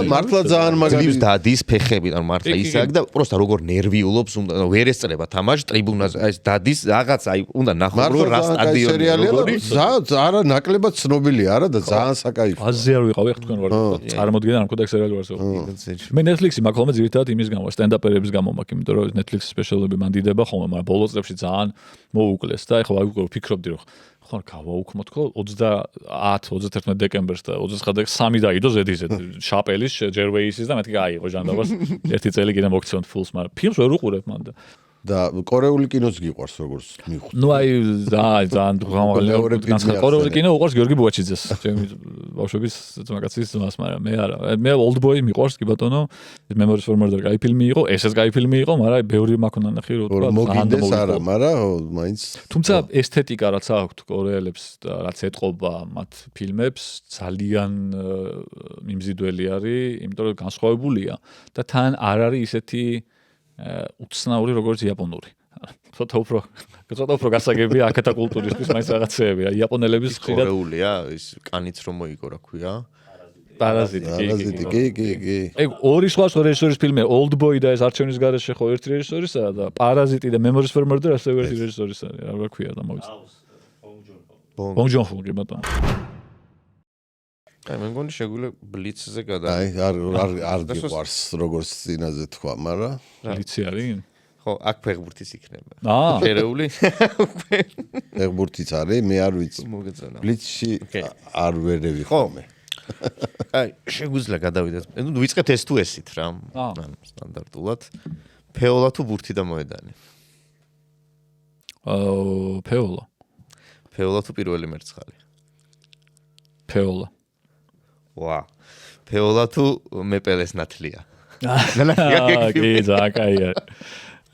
მართლა ძალიან მაგარი დადის ფეხები ანუ მართლა ისე აქ და პროსტა როგორ ნერვიულობს უნდა ვერ ესწრება თამაში ტრიბუნაზე აი დადის რაღაც აი უნდა ნახო რომ რა სტადიონი როგორი არა ნაკლებად ცნობილია არა და ძალიან საკაიფო. აზზე არ ვიყავი ახ თქვენ ვარ წარმოდგენა არ მქონდა სერიალი ვარსო. მე Netflix-ი მაქვს ხოლმე ძირითადად იმის გამო, სტენდაპერების გამო მაქვს, იმიტომ რომ Netflix სპეციალები მან დიდება ხოლმე, მაგრამ ბოლო წლებში ძალიან მოუკლეს და ეხლა ვფიქრობდი რომ ხარ გავაუქმოთ ხო 30-31 დეკემბერს და 29-3 დაიდო ზედიზე შაპელის, ჯერვეისის და მეთქი გაიღო ჟანდაბას ერთი წელი კიდე მოგცემთ ფულს, მაგრამ ფილმს ვერ უყურებ მანდა. და კორეული კინოც გიყვარს როგორც მიხვდი. ნუ აი ძალიან გამაღალი კორეული კინო უყვარს გიორგი ბუაჩიძეს. ჩემი ბავშვების ძმაკაცის ძმას, მაგრამ მე არა. მე Old Boy მიყვარს კი ბატონო. Memories for Murder კაი ფილმი იყო, ესეც კაი ფილმი იყო, მაგრამ ბევრი მაქონდა ნახი რომ მოგინდეს არა, მაგრამ მაინც თუმცა ესთეტიკა რაც აქვთ კორეელებს და რაც ეტყობა მათ ფილმებს ძალიან მიმზიდველი არის, იმიტომ რომ განსხვავებულია და თან არ არის ისეთი უცნაური როგორც იაპონური. ცოტა უფრო გასაგებია აქეთა კულტურისთვის მაინც რაღაცეები. იაპონელების ხშირად კორეულია ის კანიც რომ მოიგო რა ქვია? პარაზიტი. კი. ეგ ორი სხვა რეჟისორის ფილმია. Old Boy და ეს არჩევნის გარეშე ხო ერთი რეჟისორისაა და პარაზიტი და Memories for Murder ასევე ერთი რეჟისორისაა. რა ქვია და მოვიცი. ბონგ ჯონ-ჰო კი ბატონო. აი მე მგონი შეგვიძლია ბლიცზე გადა. აი არ გიყვარს როგორც წინაზე თქვა, მაგრამ ბლიცი არის? ხო, აქ ფეხბურთის იქნება. შერეული? ფეხბურთიც არის, მე არ ვიცი. მოგეწონა. ბლიცში არ ვერევი ხოლმე. აი შეგვიძლია გადავიდეთ. ნუ ვიწყებთ ეს თუ ესით რა. სტანდარტულად. ფეოლა თუ ბურთი და მოედანი? ფეოლა. ფეოლა თუ პირველი მერცხალი? ფეოლა. ვა. ფეოლა თუ მეპელეს ნათლია. კი, ძალიან კაია.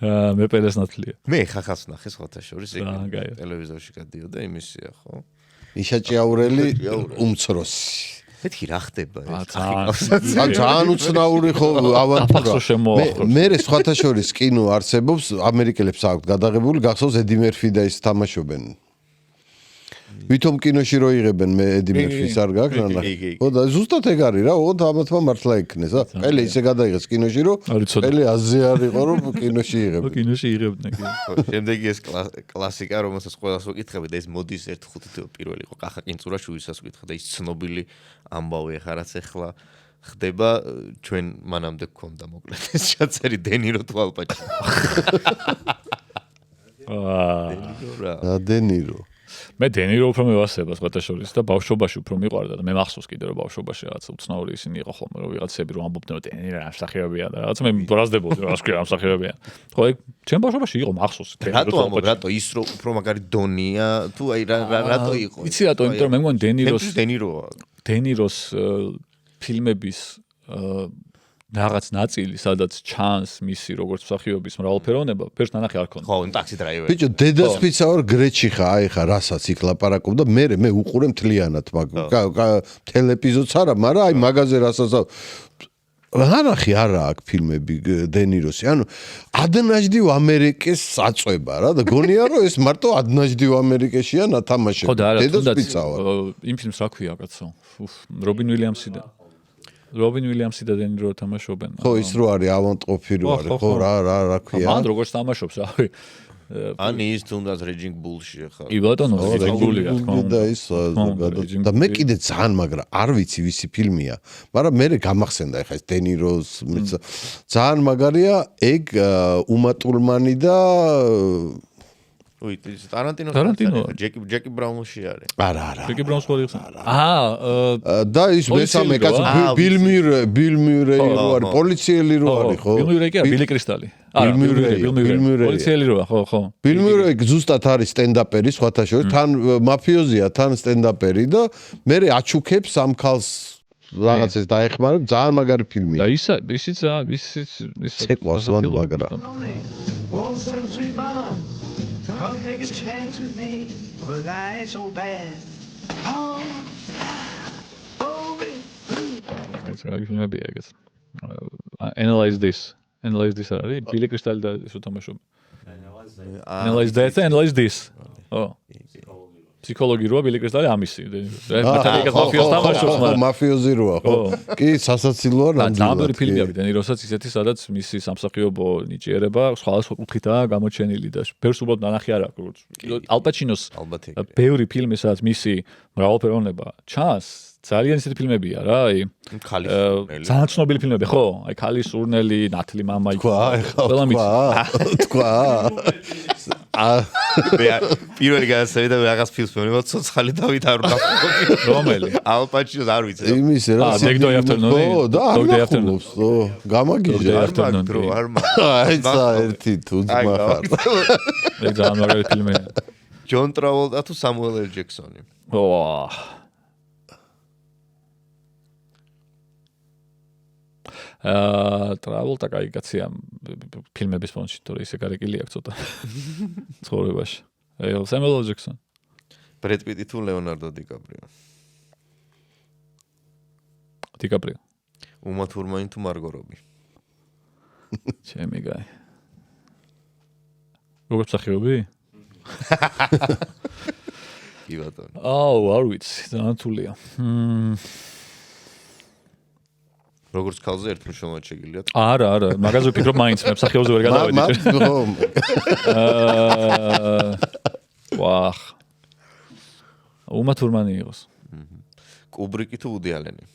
მე პელეს ნათლია. მე ხახას ნახე სხვათა შორის ეგ რა, გაიო. ტელევიზორში გადიოდა იმისია ხო? იშა ჭიაურელი უმცროსი. მეთქი რა ხდება ეს? ძალიან უცნაური ხო აფახსო ავანტურა. შემოახროს. მე სხვათა შორის კინო არსებობს, ამერიკელებს აქვთ გადაღებული, გახსოვს ედი მერფი და ის თამაშობენ. ვითომ კინოში რო იღებენ მე ედი მერფის არ გაქვს ნანახი. ხო და ზუსტად ეგ არის რა, ოღონდ ამათმა მართლა ეკნეს, ა? ყელი ისე გადაიღეს კინოში რომ არ იცოდა. ყელი აზე არ იყო რომ კინოში იღებენ. კინოში იღებდნენ კი. შემდეგი ეს კლასიკა რომელსაც ყველას ვკითხები და ეს მოდის 1/5 პირველი იყო კახა კინწურაში ვისაც ვკითხე და ის ცნობილი ამბავი ახლა რაც ახლა ხდება ჩვენ მანამდე გქონდა მოკლედ ეს ჩაწერი დენირო თუ ალპაჩინო. და დენირო. მე დენირო უფრო მევასება სხვათა შორის და ბავშვობაში უფრო მიყვარდა და მე მახსოვს კიდე რომ ბავშვობაში რაღაც უცნაური ისინი იყო ხოლმე რომ ვიღაცები რომ ამბობდნენ რომ დენირო რა მსახიობია და რაღაც მე ბრაზდებოდი რა სკი რა მსახიობია. ხო ეგ ჩემ ბავშვობაში იყო მახსოვს რატო ამბობ რატო ის რო უფრო მაგარი დონია თუ აი რატო იყო იცი რატო იმიტომ რომ მე მგონი დენიროა დენიროს ფილმების რაღაც ნაწილი, სადაც ჩანს მისი როგორც მსახიობის მრავალფეროვნება, ფერს ნანახი არ ქონდა. ხო, ტაქსი დრაივერი. ბიჭო, დედას ფიცა ვარ გრეჩი ხა, აი ხა რასაც იქ ლაპარაკობდა, მე უყურე მთლიანად, მთელ ეპიზოდს არა, მაგრამ აი მაგაზე რასაც ნანახი არა აქვს ფილმები დენიროსი. ანუ ადნაჯდივ ამერიკის საწובה რა და გონია რომ ეს მარტო ადნაჯდივ ამერიკაშია ნათამაშები. ხო და არა, დედას ფიცა ვარ. იმ ფილმს რა ქვია კაცო? რობინ უილიამსი და დენირო თამაშობენ. ხო, ის რო არის ავანტყოფი რო არის, ხო, რა ქვია? მან როგორც თამაშობს, რავი. ანი ის თუნდაც რეჯინგ ბულში ახლა. კი ბატონო, რეგულია თქო. და ის და მე კიდე ძალიან მაგრამ არ ვიცი ვისი ფილმია, მაგრამ მე გამახსენდა ეხლა ეს დენიროს ძალიან მაგარია ეგ უმა თურმანი და ტარანტინო ჯეკი ბრაუნში არის. არა. ჯეკი ბრაუნს ხო იხსნა? და ის მესამე კაცი ბილ მიურეი რო არის, პოლიციელი რო არის, ხო? ბილ მიურეი კი არა, ბილი კრისტალი. ბილ მიურეი. პოლიციელი როა, ხო. ბილ მიურეი ზუსტად არის სტენდაპერი, სხვათა შორის, თან მაფიოზია, თან სტენდაპერი და მე აჩუქებს ამ ქალს რაღაცას დაეხმარებ, ძალიან მაგარი ფილმია. და ისიც ცეკვას ვან მაგრა. Come take a chance with me, but I ain't so bad. Oh, it's really maybe I guess. Analyze this არის ბილი კრისტალი და ისო თამაშობ. Analyze that, analyze this. Oh. ფსიქოლოგი როა ბილი კრისტალი ამისი. მათემატიკას მაფიოზს თამაშობს, მაგრამ მაფიოზი როა, ხო? კი, სასაცილოა ნამდვილად. ნამდვილი ფილმი არის დენიროსაც ისეთი, სადაც მისი სამსახიობო ნიჭიერება სხვადასხვა კუთხითაა გამოჩენილი და ბევრს უბრალოდ ნანახი არ აქვს. ალპაჩინოს ბევრი ფილმი, სადაც მისი მრავალფეროვნება ჩანს, ძალიან ისეთი ფილმებია რა, აი ძალიან ცნობილი ფილმები, ხო? აი ქალის სურნელი, ნათლი მამა, ყველა თქვა. პირველი განსხვავება და რაღაც ფილმს მომევა ცოცხალი დავით არ ვდახობი. რომელი? ალპაჩინოს არ ვიცი. იმის რა. Dog Afternoon. და ახულობს, გამაგიჟე. არ მაგ. აი ცა ერთი თუ ძმახარ. ეგ ძალიან მაგარი ფილმია. ჯონ ტრავოლტა თუ სამუელ ელ ჯექსონი. ტრავოლტა კაი კაცია ფილმების ფონში, თორე ისე გარეკილი აქვს ცოტა ცხოვრებაში. სამუელ ელ ჯექსონი. ბრედ პიტი თუ ლეონარდო დიკაპრიო. დიკაპრიო. უმა თურმანი თუ მარგო რობი. ჩემი გაი. როგორ მსახიობი? კი ბატონო. არ ვიცი, ძალიან თულია. როგორც ქალზე ერთმნიშვნელოვნად შეგიძლია. არა, მაგაზე ვფიქრობ მაინც, მე მსახიობზე ვერ გადავედი. ვახ. უმა თურმანი იყოს. კუბრიკი თუ უდი ალენი.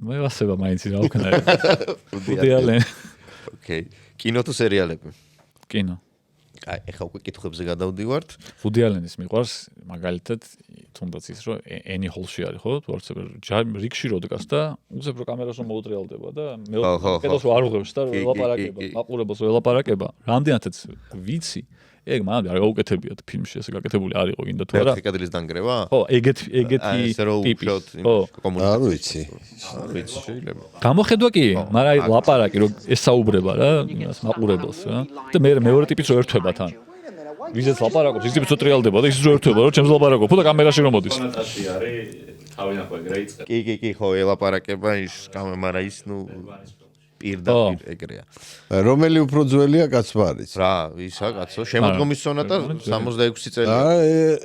მე ვასება მაინც რა ვქნა. უდი ალენი. ოკეი. კინო თუ სერიალები? კინო. აი, ეხლა უკვე კითხვებზე გადავდივართ. უდი ალენის მიყვარს მაგალითად თუნდაც ის რომ ენი ჰოლში არის ხო ვარცებ რიგში რო დგას და უცებ რო კამერას რომ მოუტრიალდება და მეორე კედელს რო არ უღებს და ელაპარაკება მაყურებელს ელაპარაკება რამდენადაც ვიცი ეგ მანამდე არ გაუკეთებიათ ფილმში ესე გაკეთებული არ იყო გინდა თუ არა კედლის დანგრევა ხო ეგეთი ტიპი ხო არ ვიცი შეიძლება გამოხედვა კი მაგრამ აი ლაპარაკი რომ ესაუბრება რა მაყურებელს რა და მეორე ტიპიც რო ერთვება თან ვიზეც ლაპარაკობს ის ტიპიც რო ტრიალდება და ის რო ერთვება რომ ჩემს ლაპარაკობ და კამერაში რომ მოდის კონოტაცი არის თავიდან ხო ეგრე იწყება კი ხო ელაპარაკება ის მაგრამ ის ნუ პირდაპირ ეგრეა რომელი უფრო ძველია კაცმა არის რა ისა კაცო შემოდგომის სონატა 66 წელი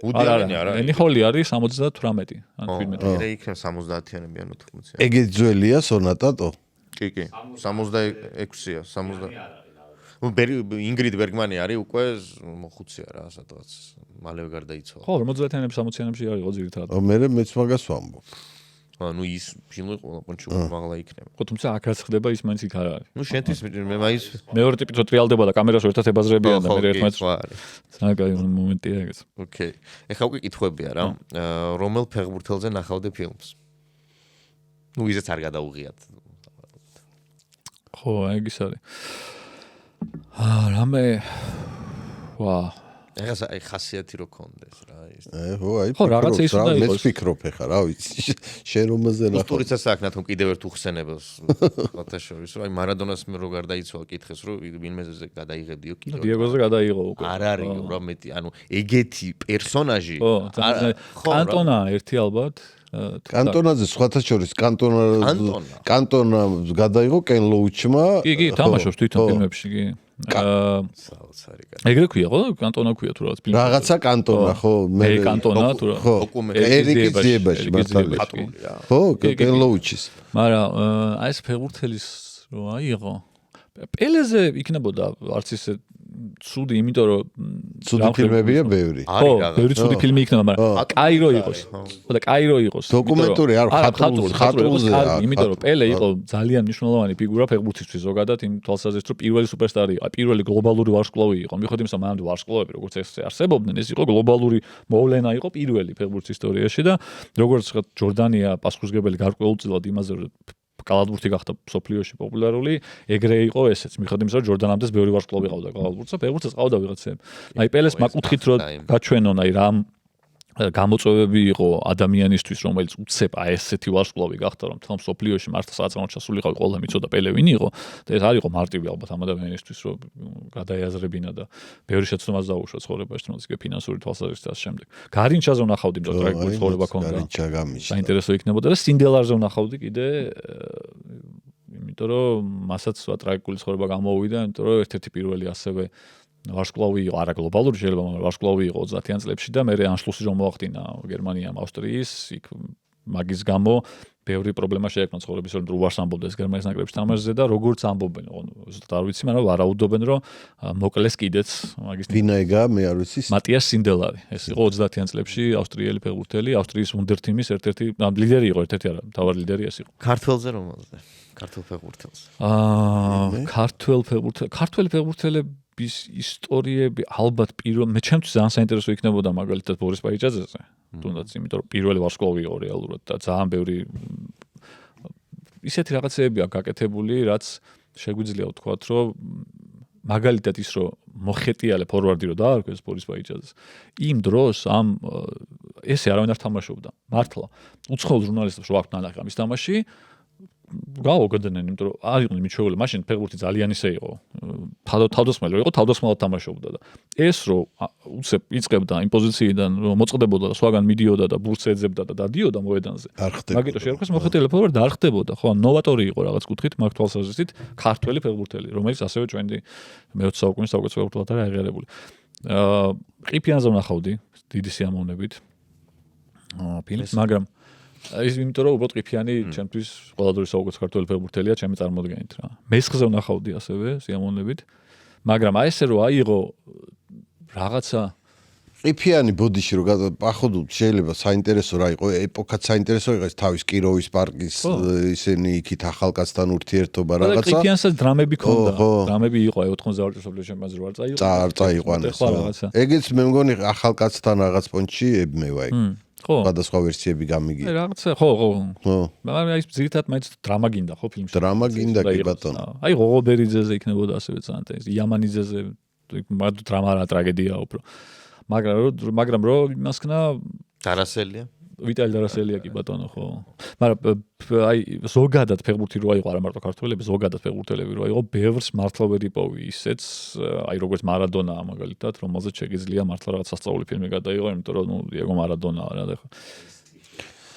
უდი ალენი არა ენი ჰოლი არის 78 ან 17 ეგრე იქნება 70-იანები ან 80-იანი ეგეც ძველია სონატატო კი 66-ია 60 ინგრიდ ბერგმანი არის უკვე მოხუცია რა სადღაც მალევე გარდაიცვალა ხო 50-იანებში 60-იანებში არის ძირითადად მე მეც მაგას ვამბობ ანუ ის ფილმი ყველაფერში უმაღლა იქნება. ხო, თუმცა აქ რაც ხდება ის მაინც იქ არ არის. ნუ შენთვის მე მაინც მეორე ტიპი ტრიალდება და კამერას ერთად ებაზრებიან და მე ერთმანეთს საკაი მომენტია ეგეც. ოკეი. ეხლა უკვე კითხვებია რა. რომელ ფეხბურთელზე ნახავდე ფილმს? ნუ ისეც არ გადაუღიათ. ხო, ეგ ის არის. რამე ვა ეხლა აი ხასიათი რო კონდეს რა ის. ხო, აი. ხო, რაღაცა ის უნდა იყოს. მე ვფიქრობ ეხლა რა ვიცი. შენ რომელზე ნახავ. უსტურიცას აქ ნათომ კიდევ ერთ უხსენებელს. ხოთა შორის რომ აი მარადონას მე რო გარდაიცვალა კითხეს რომ ვინმეზე გადაიღებდიო კიდევ. დიეგოზე გადაიღო უკვე. არ არის რა მეტი ანუ ეგეთი პერსონაჟი. კანტონა ერთი ალბათ. კანტონაზე სხვათა შორის კანტონა გადაიღო კენ ლოუჩმა. კი, თამაშობს თვითონ ფილმებში კი. ეგრე ქვია ხო? კანტონა ქვია თუ რაღაც ფილმი. რაღაცა კანტონა ხო? მე კანტონა თუ რა. ერიკის ძიებაში მართალია. ხო, კენ ლოუჩის. მაგრამ აი ეს ფეხბურთელის რო აიღო. პელეზე იქნებოდა არც ისე ცუდი, იმიტომ რომ ცუდი ფილმებია ბევრი. ხო, ბევრი ცუდი ფილმი იქნება, მაგრამ კაი რო იყოს. ხო და კაი რო იყოს. დოკუმენტური არ ხატრულზე არის, იმიტომ რომ პელე იყო ძალიან მნიშვნელოვანი ფიგურა ფეხბურთისთვის ზოგადად იმ თვალსაზრისით, რომ პირველი სუპერსტარი იყო, პირველი გლობალური ვარსკვლავი იყო. მიუხედავად იმისა, მანამდე ვარსკვლავები როგორც ეს არსებობდნენ, ეს იყო გლობალური მოვლენა იყო პირველი ფეხბურთის ისტორიაში და როგორც ჯორდანია პასუხისმგებელი გარკვეულწილად იმაზე რომ კალათბურთი გახდა სოფლიოში პოპულარული, ეგრე იყო ესეც. მიუხედავად იმისა, რომ ჯორდანამდეც ბევრი ვარსკვლავი ყავდა კალათბურთს, ფეხბურთს ყავდა ვიღაცები. აი პელეს მაკუთხით რომ გაჩვენონ აი რა გამოწვევები იყო ადამიანისთვის, რომელიც უცებ აი ესეთი ვარსკვლავი გახდა, რომ თვითონ სოფლიოში მართლა საწარმოოდ ჩასულიყავი, ყველა მიცოდა პელე ვინ იყო და ეს არ იყო მარტივი ალბათ ამ ადამიანისთვის, რომ გადაიაზრებინა და ბევრი შეცდომას დაუშვა ცხოვრებაში, თუმცა კი ფინანსური თვალსაზრისით და შემდეგ. გარინჩაზე ვნახავდი, იმიტომ რომ ტრაგიკული ცხოვრება ქონდა. გარინჩა გამიშა. საინტერესო იქნებოდა და სინდელარზე ვნახავდი კიდე, იმიტომ რომ მასაც ტრაგიკული ცხოვრება გამოვიდა, იმიტომ რომ ერთ-ერთი პირველი ასევე ვარსკვლავი იყო, არა გლობალური შეიძლება, მაგრამ ვარსკვლავი იყო 30-იან წლებში და მე ანშლუსი რომ მოახდინა გერმანიამ, ავსტრიის, იქ მაგის გამო ბევრი პრობლემა შეექმნა ცხოვრების, რომ რუარს ამბობდეს გერმანიის ნაკრებში თამაშზე და როგორც ამბობენ, ზუსტად არ ვიცი, მაგრამ ვარაუდობენ, რომ მოკლეს კიდეც მაგის ვინაიგა, მე არ ვიცი. მატიას სინდელარი. ეს იყო 30-იან წლებში ავსტრიელი ფეხბურთელი, ავსტრიის უნდერტიმის ერთ-ერთი ლიდერი იყო, ერთ-ერთი არა, მთავარი ლიდერი ეს იყო. ქართველზე რომელზე? ქართულ ფეხბურთელს. ქართველი ფეხბურთელების ისტორიები ალბათ მე ჩემთვის ძალიან საინტერესო იქნებოდა მაგალითად ბორის პაიჭაძეზე. თუნდაც იმიტომ რომ პირველი ვარსკვლავი იყო რეალურად და ძალიან ბევრი ისეთი რაღაცეები აქვს გაკეთებული, რაც შეგვიძლია ვთქვათ, რომ მაგალითად ის რომ მოხეტიალე ფორვარდი რო დაარქვეს ბორის პაიჭაძეს. იმ დროს ესე არავინ არ თამაშობდა. მართლა. უცხოელ ჟურნალისტებს რო აქვთ ნანახი ამის თამაში გავოგოდნენ, იმიტომ რომ არ იყვნენ მიჩვეული, მაშინ ფეხბურთი ძალიან ისე იყო. თავდასხმელი იყო, თავდასხმელად თამაშობდა და ეს რომ უცებ იწყებდა იმ პოზიციიდან, რომ მოწყდებოდა და სხვაგან მიდიოდა და ბურთს ეძებდა და დადიოდა მოედანზე. მაგიტო შეერქვეს მოხეტიალე ფორვარდი არ ხდებოდა, ხო, ნოვატორი იყო რაღაც კუთხით, მაგ თვალსაზრისით, ქართველი ფეხბურთელი, რომელიც ასევე ჩვენი მე-20 საუკუნის საუკეთესო ფეხბურთელად არის აღიარებული. ყიფიანზე ვნახავდი დიდი სიამოვნებით. ფილმს, მაგრამ ის იმიტომ რომ უბრალოდ ყიფიანი ჩემთვის ყველადური საუკეთესო ქართველი ფეხბურთელია ჩემი წარმოდგენით რა. მესხზე ვნახავდი ასევე სიამოვნებით, მაგრამ აი ესე რომ აიღო რაღაცა ყიფიანი ბოდიში რომ პახოდულ შეიძლება საინტერესო რა იყო, ეპოქაც საინტერესო იყო ეს თავის კიროვის პარკის ისინი იქით ახალკაცთან ურთიერთობა რაღაცა. ყიფიანსაც დრამები ქონდა, დრამები იყო აი 90 სოფლიო ჩემპიონატზე რო არ წაიყვანეს. ეგეც მე მგონი ახალკაცთან რაღაც პონჩი ებმევა ეგ. ხო. სხვადასხვა ვერსიები გამიგია. რაღაცა ხო. ხო. მაგრამ აი ძირითადად მაინც დრამა გინდა ხო ფილმში. დრამა გინდა კი ბატონო. აი ღოღობერიძეზე იქნებოდა ასევე ძალიან ეს იამანიძეზე მაგ დრამა რა ტრაგედია უფრო. მაგრამ რო იმასქნა დარასელია. ვიტალი დარასელია კი ბატონო ხო. მაგრამ აი ზოგადად ფეხბურთი რო აიყო არა მარტო ქართველები, ზოგადად ფეხბურთელები რო აიყო, ბევრს მართლა ვერ იპოვი ისეც, აი როგორც მარადონაა მაგალითად, რომელზეც შეგიძლია მართლა რაღაც სასწაული ფილმი გადაიღო, იმიტომ რომ ნუ დიეგო მარადონაა რა და ხო.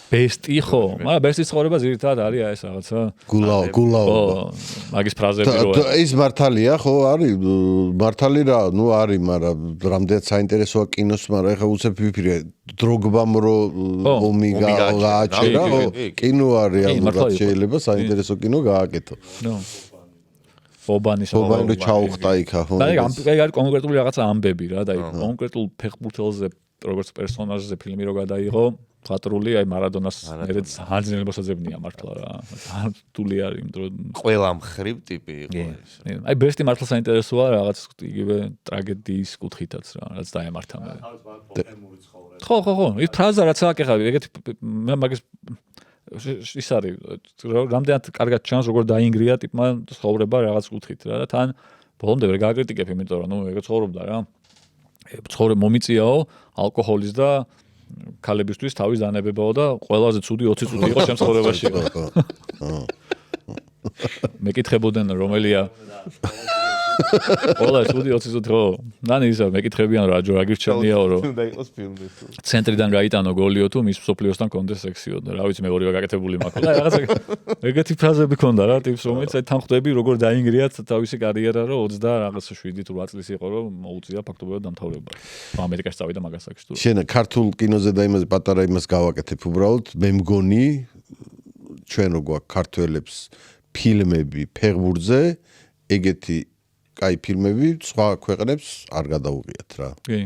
ბესტი ხო, მაგრამ ბესტის ცხოვრება ზირთად არის აი ეს რაღაცა. გულაობა. მაგის ფრაზები რო ის მართალია ხო არის მართალი რა ნუ არის მაგრამ რამდენად საინტერესოა კინოს მაგრამ ეხა უცებ ვიფიქრე დროგბამ რო ომი გააჩერა ხო კინო არის რეალურად შეიძლება საინტერესო კინო გააკეთო ობანი რო ჩაუხტა იქა ხო და აი არის კონკრეტული რაღაცა ამბები რა და კონკრეტულ ფეხბურთელზე როგორც პერსონაჟზე ფილმი რო გადაიღო ფატრული აი მარადონას მერე ძალიან მოსაძებნია მართლა რა რთული არის იმიტომ რომ ყველა მხრივ ტიპი იყო ეს აი ბესტი მართლა საინტერესოა რაღაც იგივე ტრაგედიის კუთხითაც რა რაც დაემართა მე ხო ის ფრაზა რაც აქ ეხლა ეგეთი მე მაგის ის არის რამდენად კარგად ჩანს როგორ დაინგრია ტიპმა ცხოვრება რაღაც კუთხით რა და თან ბოლომდე ვერ გააკრიტიკებ იმიტომ რომ ნუ ეგ ცხოვრობდა რა ცხოვრება მომიწიაო ალკოჰოლის და ქალებისთვის თავის დანებებაო და ყველაზე ცუდი 20 წუთი იყო ჩემს ცხოვრებაში. მეკითხებოდნენ რომელია ყველა ცუდი 20 წუთი ხო? ნანი ისა მეკითხებიან რა ჯო რა გირჩევნიაო რომ უნდა იყოს ფილმი თუ. ცენტრიდან გაიტანო გოლიო თუ მის სოფლიოსთან კონდეს სექსიო და რა ვიცი მე ორივე გაკეთებული მაქვს და რაღაცა ეგეთი ფრაზები ქონდა რა ტიპს რომელიც აი თან ხვდები როგორ დაინგრიათ თავისი კარიერა რომ 20 და რაღაცა 7 თუ 8 წლის იყო რომ მოუწია ფაქტობრივად დამთავრება. ამერიკაში წავიდა მაგას აქ შტო. შენ ქართულ კინოზე და იმაზე პატარა იმას გავაკეთებ უბრალოდ მე მგონი ჩვენ რო გვაქვს ქართველებს ფილმები ფეხბურთზე ეგეთი კაი ფილმები სხვა ქვეყნებს არ გადაუღიათ რა. კი.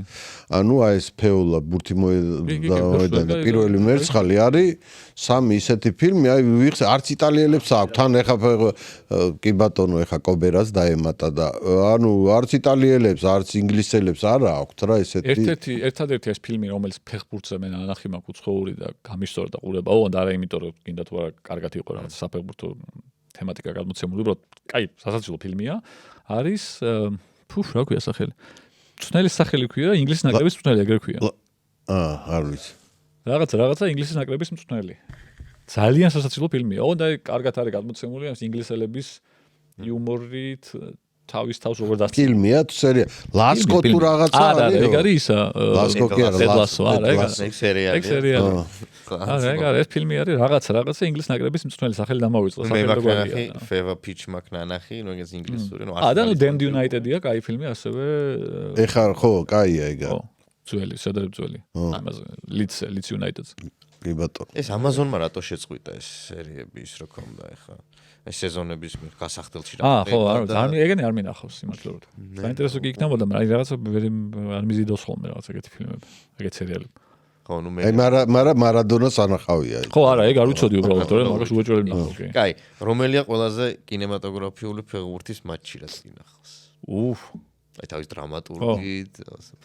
ანუ აი ეს ფეოლა ბურთი მოედანა პირველი მერცხალი არის სამი ისეთი ფილმი აი ვიხსე არც იტალიელებს აქვს თან ეხა კი ბატონო ეხა კობერას დაემატა და ანუ არც იტალიელებს არც ინგლისელებს არა აქვს რა ესეთი ერთადერთი ეს ფილმი რომელიც ფეხბურთზე მე ნანახი მაქვს უცხოური და გამისწორა და ყურება ოღონდ არა იმიტომ რომ გინდა თუ არა კარგად იყო რაღაც საფეხბურთო თემატიკა გადმოცემული უბრალოდ კაი სასაცილო ფილმია არის რა ქვია სახელი მწვნელის სახელი ქვია ინგლისის ნაკრების მწვნელი ეგრე ქვია არ ვიცი რაღაცა ინგლისის ნაკრების მწვნელი ძალიან სასაცილო ფილმია ოღონდ აი კარგად არის გადმოცემული ამ ინგლისელების იუმორით თავის თავს როგორ დასწრებს ფილმია თუ სერია ლასკო თუ რაღაცა არის ეგ არის ისა ლასკო კი არა ლასკო არა ეგ სერიალი არა ეს ფილმი არის რაღაცა ინგლისის ნაკრების მწვნელი სახელი დამოვიწყო სახელი როგორ არის ფევა პიჩ მაკნანახი ნუ ეგ ინგლისური ნუ და ნუ დემდ იუნაიტედია კაი ფილმი ასევე ეხა ხო კაია ეგა ძველი შედარებით ძველი ამაზე ლიდს იუნაიტედს კი ბატონო ეს ამაზონმა რატო შეწყვიტა ეს სერიები ის რო ქონდა ეხა ეს სეზონების გასახდელში რა ხო არ ეგენი არ მინახავს სიმართლეურად საინტერესო კი იქნებოდა მაგრამ რაღაცა არ მიზიდოს ხოლმე რაღაც ეგეთი ფილმები ეგეთი სერიალები ხო ნუ მე აი მაგრამ მარადონას ანახავია ხო არა ეგ არ ვიცოდი უბრალოდ თორემ მაგას უეჭველი ნახავ კი კაი რომელია ყველაზე კინემატოგრაფიული ფეხბურთის მატჩი რაც გინახავს აი თავის დრამატურგით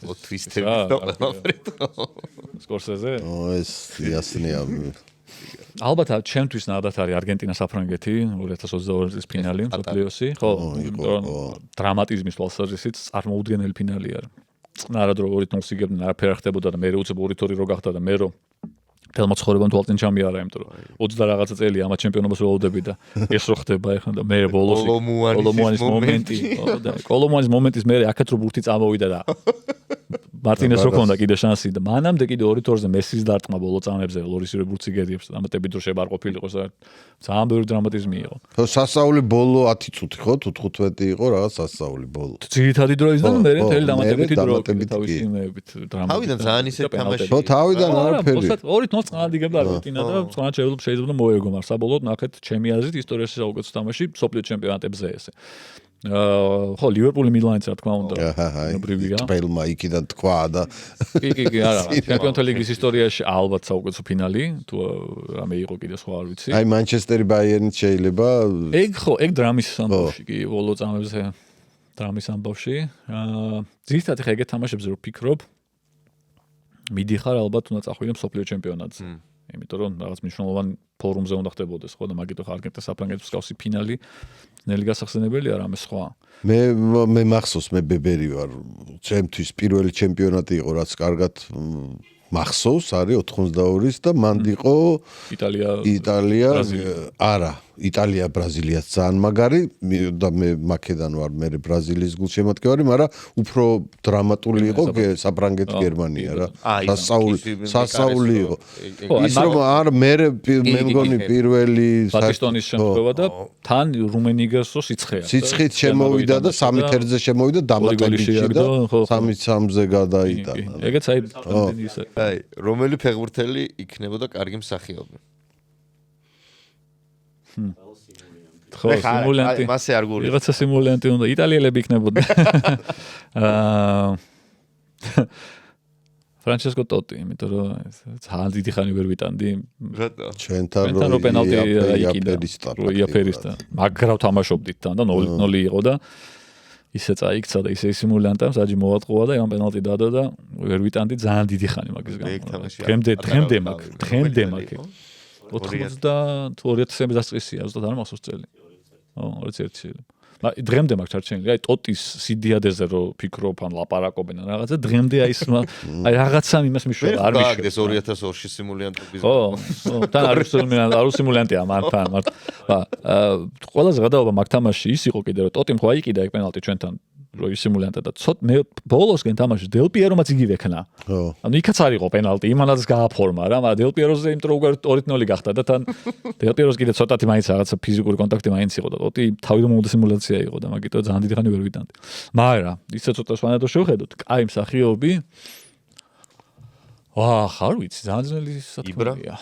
პლოტ თვისტებით და ყველაფრით სკორსეზე ეს იასნია ალბათ ჩემთვის ნადათ არის არგენტინა საფრანგეთი 2022 წლის ფინალი მსოფლიოსი ხო დრამატიზმის თვალსაზრისით წარმოუდგენელი ფინალი არის ნარად რო 2-0 იგებდნენ არაფერი არ ხდებოდა და მე უცებ 2-2 რო გახდა და მე რო თელმა ცხოვრებამ თვალწინ ჩამიარა იმიტომ რომ 20 და რაღაცა წელი ამათ ჩემპიონობას ველოდები და ეს რო ხდება ეხლა და მე ბოლოს კოლომუანის მომენტი და კოლომუანის მომენტის მე აქეთ რო ბურთი წამოვიდა და მარტინეს რო ქონდა კიდე შანსი და მანამდე კიდე 2-2-ზე მესის დარტყმა ბოლო წამებზე ლორისი რო ბურთი გერიებს და ამატებით რო შეება არ ყოფილიყო ძალიან ბევრი დრამატიზმი იყო ხო სასწაული ბოლო 10 წუთი ხო თუ 15 იყო რაღაც სასწაული ბოლო ძირითადი დრო ის და მე თელი დამატებითი დრო თავისი იმებით დრამა თავიდან ძალიან ისე თამაში ხო თავიდან არაფერი 2-0 წყალად იგებდა არგენტინა და წყალად შეიძლება მოეგო მაგრამ საბოლოოდ ნახეთ ჩემი აზრით ისტორიაში საუკეთესო თამაში მსოფლიო ჩემპიონატებზე ესე ხო ლივერპული მილანიც რა თქმა უნდა ნობრივია ბელმა იქიდან თქვა და კი არა ჩემპიონთა ლიგის ისტორიაში ალბათ საუკეთესო ფინალი თუ რამე იყო კიდე სხვა არ ვიცი აი მანჩესტერი ბაიერნიც შეიძლება ეგ დრამის ამბავში კი ბოლო წამებზე დრამის ამბავში ზუსტად ხა ეგეთ თამაშებზე რო ფიქრობ მიდიხარ ალბათ უნდა წახვიდე მსოფლიო ჩემპიონატზე. იმიტომ რომ რაღაც მნიშვნელოვან ფორუმზე უნდა ხდებოდეს, ხო და მაგით ხო არგენტინა საფრანგეთის მსგავსი ფინალი ნელი გასახსენებელია რამე სხვა. მე მახსოვს მე ბებერი ვარ. ჩემთვის პირველი ჩემპიონატი იყო, რაც კარგად მახსოვს, არის 82-ის და მანდ იყო იტალია არა, იტალია ბრაზილიაც ძალიან მაგარი და მე მაკედან ვარ, მე ბრაზილიის გულშემატკივარი, მაგრამ უფრო დრამატული იყო საფრანგეთი გერმანია რა. სასწაული იყო. ის რომ არ მე მგონი პირველი ბატისტონის შემთხვევა და თან რუმენიგასო სიცხეა. სიცხით შემოვიდა და 3 თერზე შემოვიდა დამატებითში და 3-3-ზე გადაიდა. ეგეც აი ისე. აი, რომელი ფეხბურთელი იქნებოდა კარგი მსახიობი? ხო, სიმულანტი. მასე არ გული. ვიღაცა სიმულანტი უნდა იტალიელები იქნებოდნენ. ფრანჩესკო ტოტი, იმიტომ რომ ძალიან დიდი ხანი ვერ ვიტანდი. რატო? ჩვენთან რო პენალტი იაფერისტა. მაგრად თამაშობდით თან და 0-0 იყო და ისე წაიქცა და ისე სიმულანტა საჯი მოვატყუა და ამ პენალტი დადო და ვერ ვიტანდი ძალიან დიდი ხანი მაგის გამო. დღემდე მაქვს. 2000 დასწრისია, ზუსტად არ მახსოვს წელი. 21 შეიძლება. დღემდე მაქვს ჩარჩენილი, აი ტოტის სიდიადეზე რო ფიქრობ ან ლაპარაკობენ ან რაღაცა, დღემდე აი რაღაცა იმას მიშველა, არ მიშველა. ეს 2002-ში სიმულანტების. ხო, თან არ სიმულანტია მართლა. ყველაზე გადაობა მაგ თამაში ის იყო კიდე რომ ტოტიმ ხო აიყიდა ეგ პენალტი ჩვენთან რო ისიმულანტა და ცოტ მე ბოლოსკენ თამაში დელ პიერომაც იგივე ხნა. ხო. ანუ იქაც არ იყო პენალტი, იმანაც გააფორმა რა, მაგრამ დელ პიეროზე იმიტომ რომ უკვე 2-0 გახდა და თან დელ პიეროს კიდე ცოტათი მაინც რაღაცა ფიზიკური კონტაქტი მაინც იყო და ტოტი თავიდანვე სიმულაცია იყო და მაგიტო ძალიან დიდი ხანი ვერ ვიტანდი. მაგრამ ისე ცოტა სვანადო შევხედოთ, კაი მსახიობი. არ ვიცი, ძალიან ძნელი სათქმელია.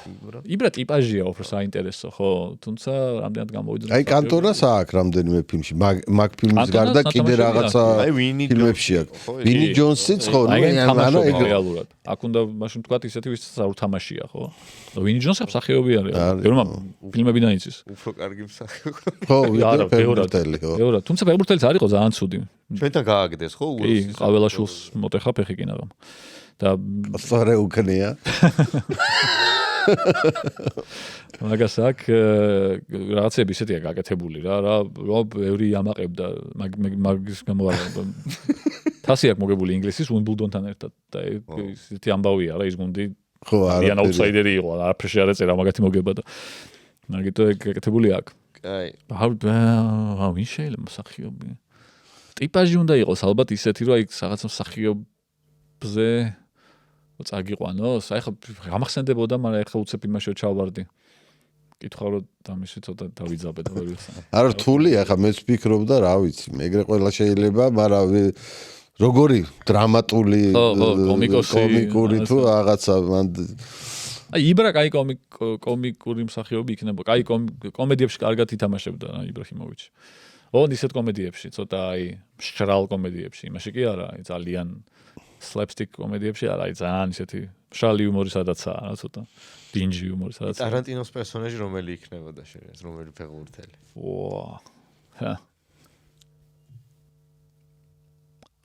იბრა ტიპაჟია უფრო საინტერესო, ხო, თუმცა რამდენად გამოვიძრა. აი კანტორას აქვს რამდენიმე ფილმში, მაგ ფილმის გარდა კიდე რაღაცა ფილმებში აქვს. ვინი ჯონსიც ხო, ანუ ეგ რეალურად. აქ უნდა მაშინ თქვათ ისეთი ვისაც არ უთამაშია, ხო? და ვინი ჯონსი მსახიობი არის. ბევრმა ფილმებიდან იცის. უფრო კარგი მსახიობი. ხო, ფეხბურთელი, ხო. ბევრად. თუმცა ფეხბურთელიც არ იყო ძალიან ცუდი. ჩვენთან გააგდეს, ხო? კი, ყაველაშვილს მოტეხა ფეხი კინაღამ. და სწორე უკნია. მაგას აქ რაღაცები ისეთია გაკეთებული რა ბევრი ამაყებდა მაგის გამო თასი აქვს მოგებული ინგლისის უიმბლდონთან ერთად და ისეთი ამბავია რა ის გუნდი ხო არიან აუტსაიდერი იყო არაფერში არ ეწერა მაგათი მოგება და მაგითო ეგ გაკეთებული აქვს. კაი. ვინ შეიძლება მსახიობი? ტიპაჟი უნდა იყოს ალბათ ისეთი რომ აი რაღაც მსახიობზე წაგიყვანოს, აი ხა გამახსენდებოდა, მაგრამ ეხლა უცებ იმაშო ჩავვარდი. კითხავ რომ დამისი ცოტა დავიძაბე და ვერ ვიცი. არა რთულია, ხა მეც ვფიქრობდა, რა ვიცი, ეგრე ყველა შეიძლება, მაგრამ როგორი დრამატული კომიკური თუ რაღაცა მან აი იბრა კაი კომიკური მსახიობი იქნება. კაი კომედიებში კარგად ითამაშებდა იბრაჰიმოვიჩი. ისეთ კომედიებში, ცოტა აი მშრალ კომედიებში, იმაში კი არა, აი ძალიან slapstick კომედიებში არა, აი ძალიან ისეთი მშრალი იუმორი სადაცაა, რა ცოტა დინჯი იუმორი სადაცაა. ტარანტინოს პერსონაჟი რომელი იქნებოდა შენ, რომელი ფეხბურთელი?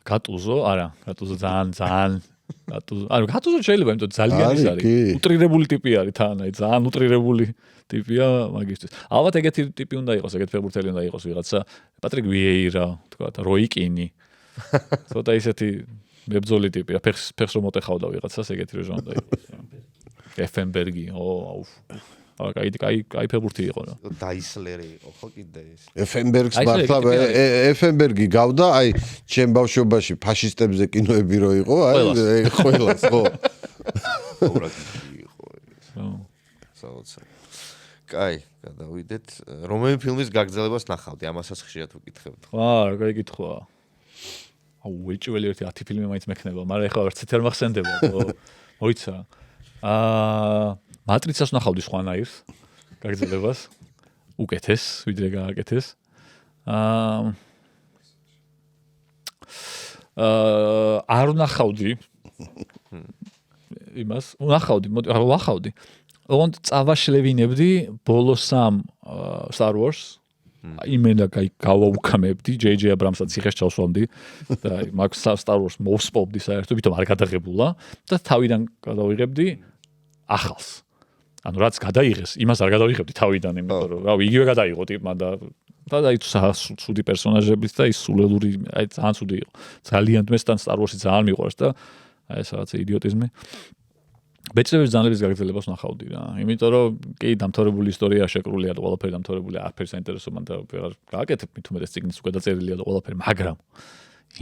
გატუზო, არა, გატუზო ძალიან გატუზო შეიძლება, იმიტომ ძალიან ის არის. უტრირებული ტიპი არის თან, აი ძალიან უტრირებული ტიპია მაგისტრის. ალბათ ეგეთი ტიპი უნდა იყოს, ეგეთი ფეხბურთელი უნდა იყოს ვიღაცა, პატრიკ ვიეირა, თქვა, როი კინი. ცოტა ისეთი მებრძოლი ტიპი რა ფეხს რომ მოტეხავდა ვიღაცას ეგეთი რეჟიმი უნდა იყოს. ეფენბერგი, კაი ფეხბურთი იყო რა. დაისლერი იყო ხო კიდე ის. ეფენბერგს მართლა ეფენბერგი გავდა, აი ჩემ ბავშვობაში ფაშისტებზე კინოები რო იყო, აი ყველას ხო. კაი, გადავიდეთ. რომელი ფილმის გაგრძელებას ნახავდი? ამასაც ხშირად ვკითხებთ. კაი კითხვა. უეჭველი ერთი 10 ფილმი მაინც მექნება, მაგრამ ეხლა არც ერთ არ მახსენდება, მოიცა. მატრიცას ნახავდი სხვანაირს გაგრძელებას. უკეთეს, ვიდრე გააკეთეს. არ ნახავდი იმას, ვახავდი. ოღონდ წავაშლევინებდი ბოლოს 3 Star Wars იმენა გავაუქმებდი JJ Abrams-ს ციხეს ჩავსვამდი და მაგ Star Wars მოვსპობდი საერთოდ, ვითომ არ გადაღებულა და თავიდან გადავიღებდი ახალს. ანუ რაც გადაიღეს, იმას არ გადავიღებდი თავიდან, იმიტომ რომ რავი, იგივე გადაიღო ტიპმა და აი ცუდი პერსონაჟების და ის სულელური, აი ძალიან ცუდი იყო. ძალიან მესთან Star Wars-ი ძალიან მიყვარს და აი ეს რაღაცა იდიოტიზმი. ბეჭდების ძალების გაგრძელებას ნახავდი რა. იმიტომ რომ კი დამთავრებული ისტორია შეკრულია და ყველაფერი დამთავრებულია, არაფერი საინტერესო მან და ვეღარ გააკეთებ, მით უმეტეს წიგნის უკვე დაწერილია და ყველაფერი, მაგრამ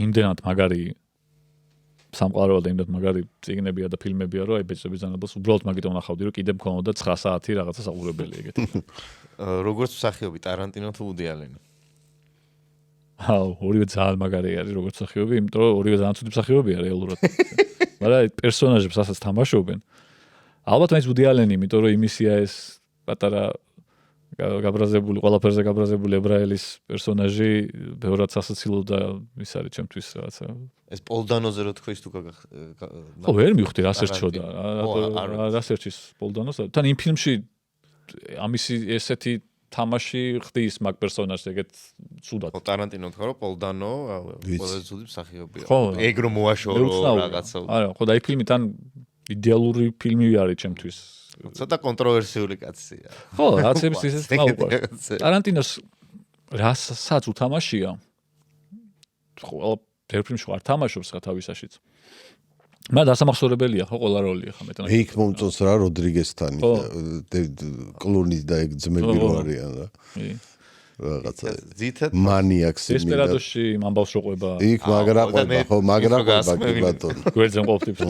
იმდენად მაგარი სამყარო და იმდენად მაგარი წიგნებია და ფილმებია, რომ აი ბეჭდების ძალებას უბრალოდ მაგიტომ ნახავდი, რომ კიდე მქონოდა 9 საათი რაღაცა საყურებელი ეგეთი. როგორც მსახიობი ტარანტინო თუ ვუდი ალენი? ორივე ძალიან მაგარი არის როგორც მსახიობი, იმიტომ რომ ორივე ძალიან ცუდი მსახიობია რეალურად. მაგრამ პერსონაჟებს ასაც თამაშობენ. ალბათ მაინც ვუდი ალენი, იმიტომ რომ იმისია ეს პატარა გაბრაზებული, ყველაფერზე გაბრაზებული ებრაელის პერსონაჟი, ბევრად სასაცილო და ის არის ჩემთვის რაღაცა. ეს პოლ დანოზე რო თქვი თუ ხო, ვერ მივხვდი რას ერჩოდა. რას ერჩის პოლ დანოს? თან იმ ფილმში ამისი ესეთი თამაში ხდის მაგ პერსონაჟს ეგეთ ცუდად. ხო, ტარანტინო თქვა რომ პოლ დანო ყველაზე ცუდი მსახიობია. ხო, ეგ რომ მოაშორო რაღაცა. არა, ხო და აი ფილმი თან იდეალური ფილმი არის ჩემთვის. ცოტა კონტროვერსიული კაცია. ხო, რაცების ისეც მაუყვარს. ტარანტინოს რასაც უთამაშია. ხო, ერთ ფილმში არ თამაშობს ხა თავისაშიც. მაგრამ დასამახსოვრებელია ხო ყველა როლი ხა მეტად. იქ მომწონს რა როდრიგესთან კლუნის და ეგ ძმები რო არიან რა. რაღაცა ძითად მანიაკს დესპერადოში ამბავს რო ყვება. იქ მაგრა ყვება ხო, მაგრა ყვება კი ბატონო. გვერდზე მყოფ ტიპს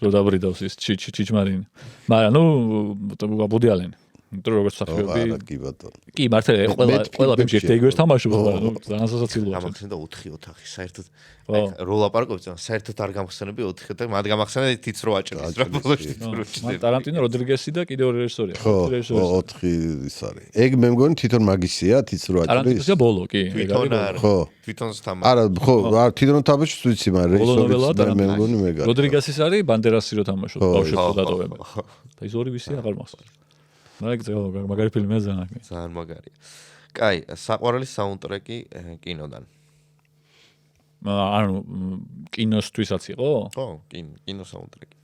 რო დაბრიდავს ის ჩიჩმარინი. მაგრამ ნუ ბუდი ალენი. იმიტომ რომ როგორც მსახიობი არა კი ბატონო. კი მართალია ყველა ფილმში ერთ იგივეს თამაშობს, მაგრამ ნუ ძალიან სასაცილოა. გამახსენდა 4 ოთახი საერთოდ. რო ლაპარაკობთ, საერთოდ არ გამახსენები 4 და მათ გამახსენდა თიც რო აჭერს რა ბოლოში. ტარანტინო, როდრიგესი და კიდევ ორი რეჟისორია. ხო, 4 ის არის. ეგ მე მგონი თვითონ მაგისია, თიც რო აჭერს. ტარანტინოა ბოლო, კი. თვითონ არა. ხო. თვითონს თამაში. არა, ხო, თვითონ თამაშობს ვიცი, მაგრამ რეჟისორი მე მგონი მეგარი. როდრიგესის არის ბანდერასი რო თამაშობს, ბავშვებს დატოვება. და ის ორი ვისი აღარ მახსოვს. მაგარი ფილმია ძალიან. ძალიან მაგარია. კაი, საყვარელი საუნდტრეკი კინოდან. ანუ კინოსთვისაც იყო? ხო, კინო საუნდტრეკი.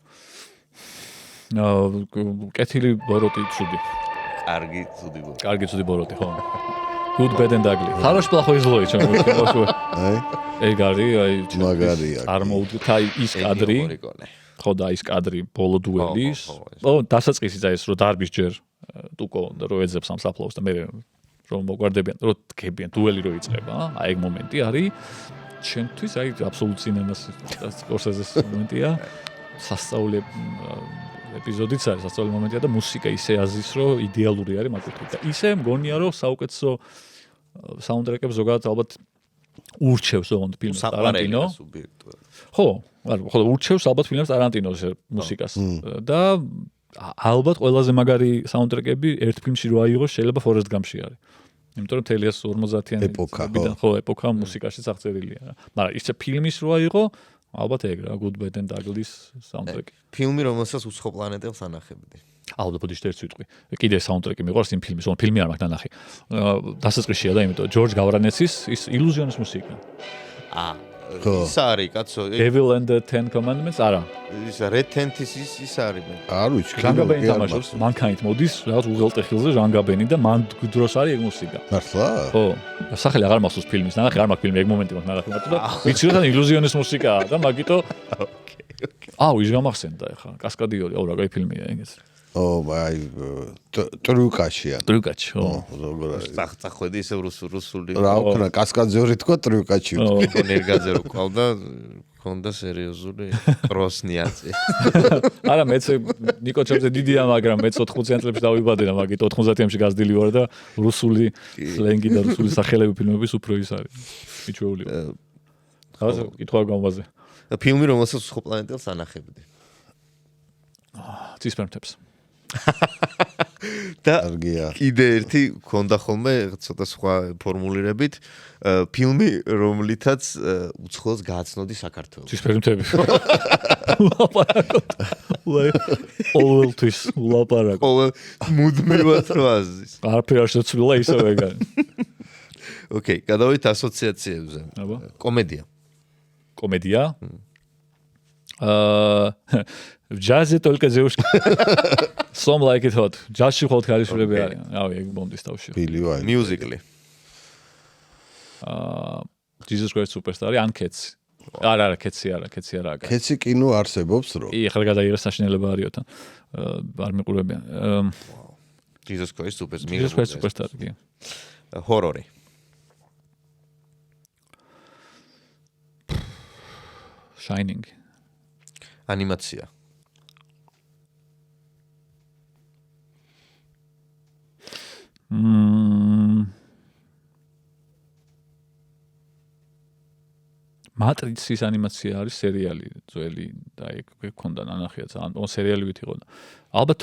კეთილი ბოროტი ცუდი. კარგი ცუდი ბოროტი, ხო. Good Bad and Ugly. Хороший плохой злой, чем აი, ეგ არის, აი მაგარია. წარმოუდგა ის კადრი. ხო და ის კადრი ბოლო დუელის. ო, დასაწყისიც აი ეს რო დარბის ჯერ ტუკო და რო ეძებს ამ საფლავს და მე რომ მოგვარდებიან, რო დგებიან, დუელი რო იწყება, აი ეგ მომენტი არის. ჩემთვის აი აბსოლუტ სინემას სკორსეზეს მომენტია. სასწაული ეპიზოდიც არის, სასწაული მომენტია და მუსიკა ისე აზის, რომ იდეალური არის მაგუთი. და ისე მგონია, რომ საუკეთესო საუნდტრეკებს ზოგადად ალბათ ურჩევს ოღონდ ფილმს ტარანტინო. ხო, ხო, ურჩევს ალბათ ფილმს ტარანტინოს მუსიკას. და ალბათ ყველაზე მაგარი საუნდტრეკები ერთ ფილმში რო აიღოს, შეიძლება Forrest Gump-ში არის. იმიტომ რომ თელიას 50-იანი წლებიდან ხო ეპოქა მუსიკაშიც აღწერილია რა. მაგრამ ისე ფილმის რო აიღო, ალბათ ეგ რა, Good Bad and Ugly-ის საუნდტრეკი. ფილმი, რომელსაც უცხო პლანეტელს ანახებდი. ალბათ ბოდიშ ერთ სიტყვი. კიდე საუნდტრეკი მიყვარს იმ ფილმის, ოღონდ ფილმი არ მაქვს ნანახი. დასაწყისია და იმიტომ ჯორჯ გავრანეცის ის ილუზიონის მუსიკა. ის არის, კაცო. Devil and the Ten Commandments არა. ის Red Tent-ის ის არის მე. არ ვიცი, ჟანგაბენი თამაშობს, მანქანით მოდის, რაღაც უღელტეხილზე ჟანგაბენი და მან დროს არის ეგ მუსიკა. მართლა? ხო. სახელი აღარ მახსოვს ფილმის, ნახე არ მაქვს ფილმი, ეგ მომენტი მაქვს ნახე მარტო და ვიცი რომ თან ილუზიონის მუსიკაა და მაგიტო აუ ის გამახსენდა ეხა, კასკადიორი, აუ რა კაი ფილმია ეგეც. ო, აი ტრიუკაშია. ტრიუკაჩი, ხო. როგორ არის? წახვედი ისე რუსული. რა ვქნა, კასკაძიორი თქვა ტრიუკაჩი. ნერგაძე რო ყავდა, ქონდა სერიოზული კროსნიაცი. არა, მეც ნიკო ჩემზე დიდია, მაგრამ მეც 80-იან წლებში დავიბადე და მაგით 90-იანში გაზრდილი ვარ და რუსული სლენგი და რუსული სახელები ფილმების უფრო ის არის. მიჩვეული. რაღაცა კითხვა გამვაზე. ფილმი, რომელსაც უცხო პლანეტელს ანახებდი. ცისფერმთებს. და კარგია. კიდე ერთი ქონდა ხოლმე ცოტა სხვა ფორმულირებით ფილმი, რომლითაც უცხოელს გააცნოდი საქართველოს. ცისფერმთები. ულაპარაკოთ. ყოველთვის ულაპარაკოთ. მუდმივად რო აზის. არაფერი არ შეცვლილა ისევ ეგარი. ოკეი, გადავიდეთ ასოციაციებზე. აბა. კომედია. კომედია. ჯაზი только девушки. Some like it hot. ჯაზში ხოლმე ხალისულები არიან. რავი, ეგ ბონდის თავში. ბილი ვაინ. მიუზიკლი. Jesus Christ Superstar ან კეცი. არა, კეცი არა. კეცი კინო არსებობს რო. ახლა გადაიღეს საშინელება არიოთან. არ მიყურებიან. Jesus Christ Jesus Christ Superstar. ჰორორი. Shining. ანიმაცია. Matrix-ის ანიმაცია არის სერიალი ძველი და ეგ გქონდა ნანახია ძალიან. ო სერიალი ვით იყო. ალბათ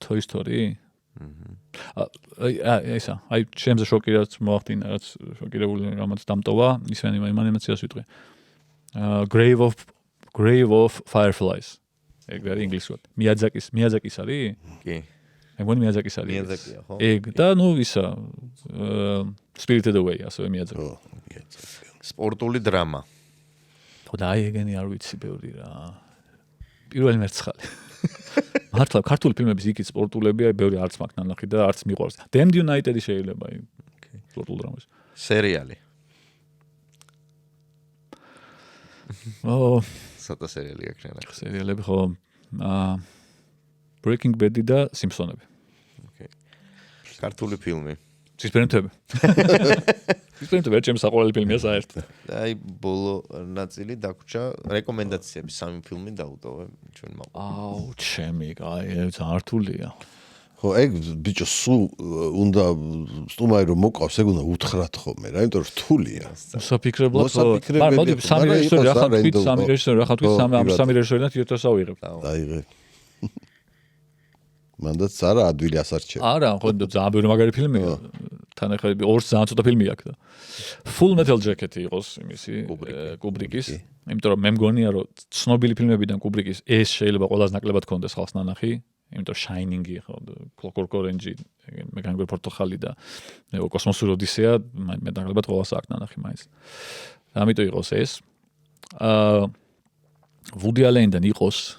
Toy Story? ესა, აი ჩემზე შოკი რაც მოახდინა, რაც შოკირებული რამაც დამტოვა, ისე ანიმაციას ვიტყვი. Grave of Fireflies. ეგ არის ინგლისურად. Miyazaki-ს არის? კი. მე მგონი Miyazaki-ს არის. Miyazaki-ა, ხო? ეგ და ნუ ისა Spirited Away, ასევე Miyazaki. სპორტული დრამა. ხო და აი ეგენი არ ვიცი ბევრი რა. პირველი მერცხალი. მართლა ქართული ფილმების იქით სპორტულები აი ბევრი არც მაქვს ნანახი და არც მიყვარს. Damned United-ი შეიძლება აი სპორტულ დრამაში. სერიალი. ო ცოტა სერიალი აქვს ნახე. სერიალები ხო Breaking Bad-ი და Simpsons-ები. ოკეი. ქართული ფილმი. ცისფერნთები. ცისფერნთები ჩემს საყვარელი ფილმია საერთოდ. აი ბოლო ნაწილი დაგვრჩა რეკომენდაციები 3 ფილმი დაუტოვე ჩვენ მაყურებელს. აუ ჩემი აი ძალიან რთულია. ხო, ეგ ბიჭო სულ უნდა სტუმარი რომ მოყავს, ეგ უნდა უთხრათ ხოლმე რა, იმიტომ რომ რთულია. მოსაფიქრებლად მაგრამ მოდი სამი რეჟისორი ახლა თქვით, სამი რეჟისორიდან თითოს ავიღებ. დაიღე. მანდაც არა ადვილი ასარჩევ. არა, ხო ძალიან ბევრი მაგარი ფილმია. თან ახლა ორს ძალიან ცოტა ფილმი აქვს და Full Metal Jacket-ი იყოს იმისი კუბრიკის. იმიტომ რომ მე მგონია რომ ცნობილი ფილმებიდან კუბრიკის ეს შეიძლება ყველაზე ნაკლებად კონდეს ხალხს ნანახი. იმიტომ Shining-ი ხო Clockwork Orange-ი მეგანგური პორტოხალი და კოსმოსური ოდისეა მე ნაკლებად ყველას აქვს ნანახი მაინც. ამიტომ იყოს ეს. Woody Allen-დან იყოს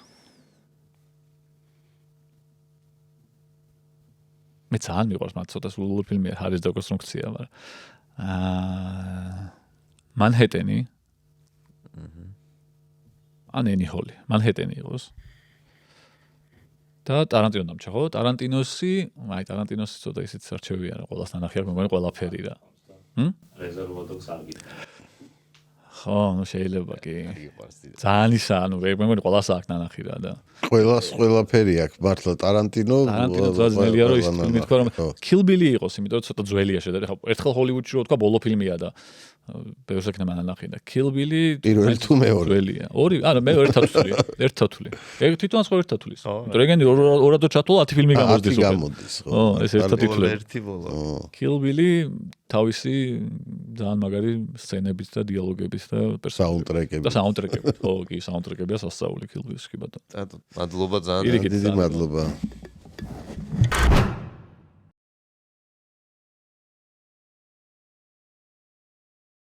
მე ძალიან მიყვარს მათ ცოტა სულ ფილმია ჰარის დეკონსტრუქცია, მაგრამ Manhattan-ი ანენი ჰოლი, Manhattan-ი იყოს. და ტარანტინო დამჭა ხო? ტარანტინოსი ცოტა ისიც არჩევია რა, ყველას ნანახი არ მეგონი ყველაფერი რა. რეზერვადოქს არ გიქნა. ხო, ნუ შეიძლება კი. ძალიან ისა, ნუ მე მგონი ყველას აქვს ნანახი რა და ყველაფერი აქვს მართლა ტარანტინო ძველია რომ ის ფილმი თქვა რომ Kill Bill-ი იყოს, იმიტომ რომ ცოტა ძველია შედარებით. ხო, ერთხელ ჰოლივუდში რო თქვა ბოლო ფილმია და ბევრს ექნება ნანახი და Kill Bill-ი პირველი თუ მეორე ძველია. ორი, არა, მე ერთ თათული. ეგ თვითონაც ხო ერთ თათulis. იმიტომ ეგენი ორადო ჩათულა 10 ფილმი გამოსდის უკვე. ხო, ეს ერთ თათული. ერთი ბოლო. Kill Bill-ი თავისი ძალიან მაგარი სცენებით და დიალოგებით და საუნდტრეკებით. და საუნდტრეკებით. ხო, კი, საუნდტრეკებია სასწაული Kill Bill-ში კი ბატონო. მადლობა ძალიან. დიდი მადლობა.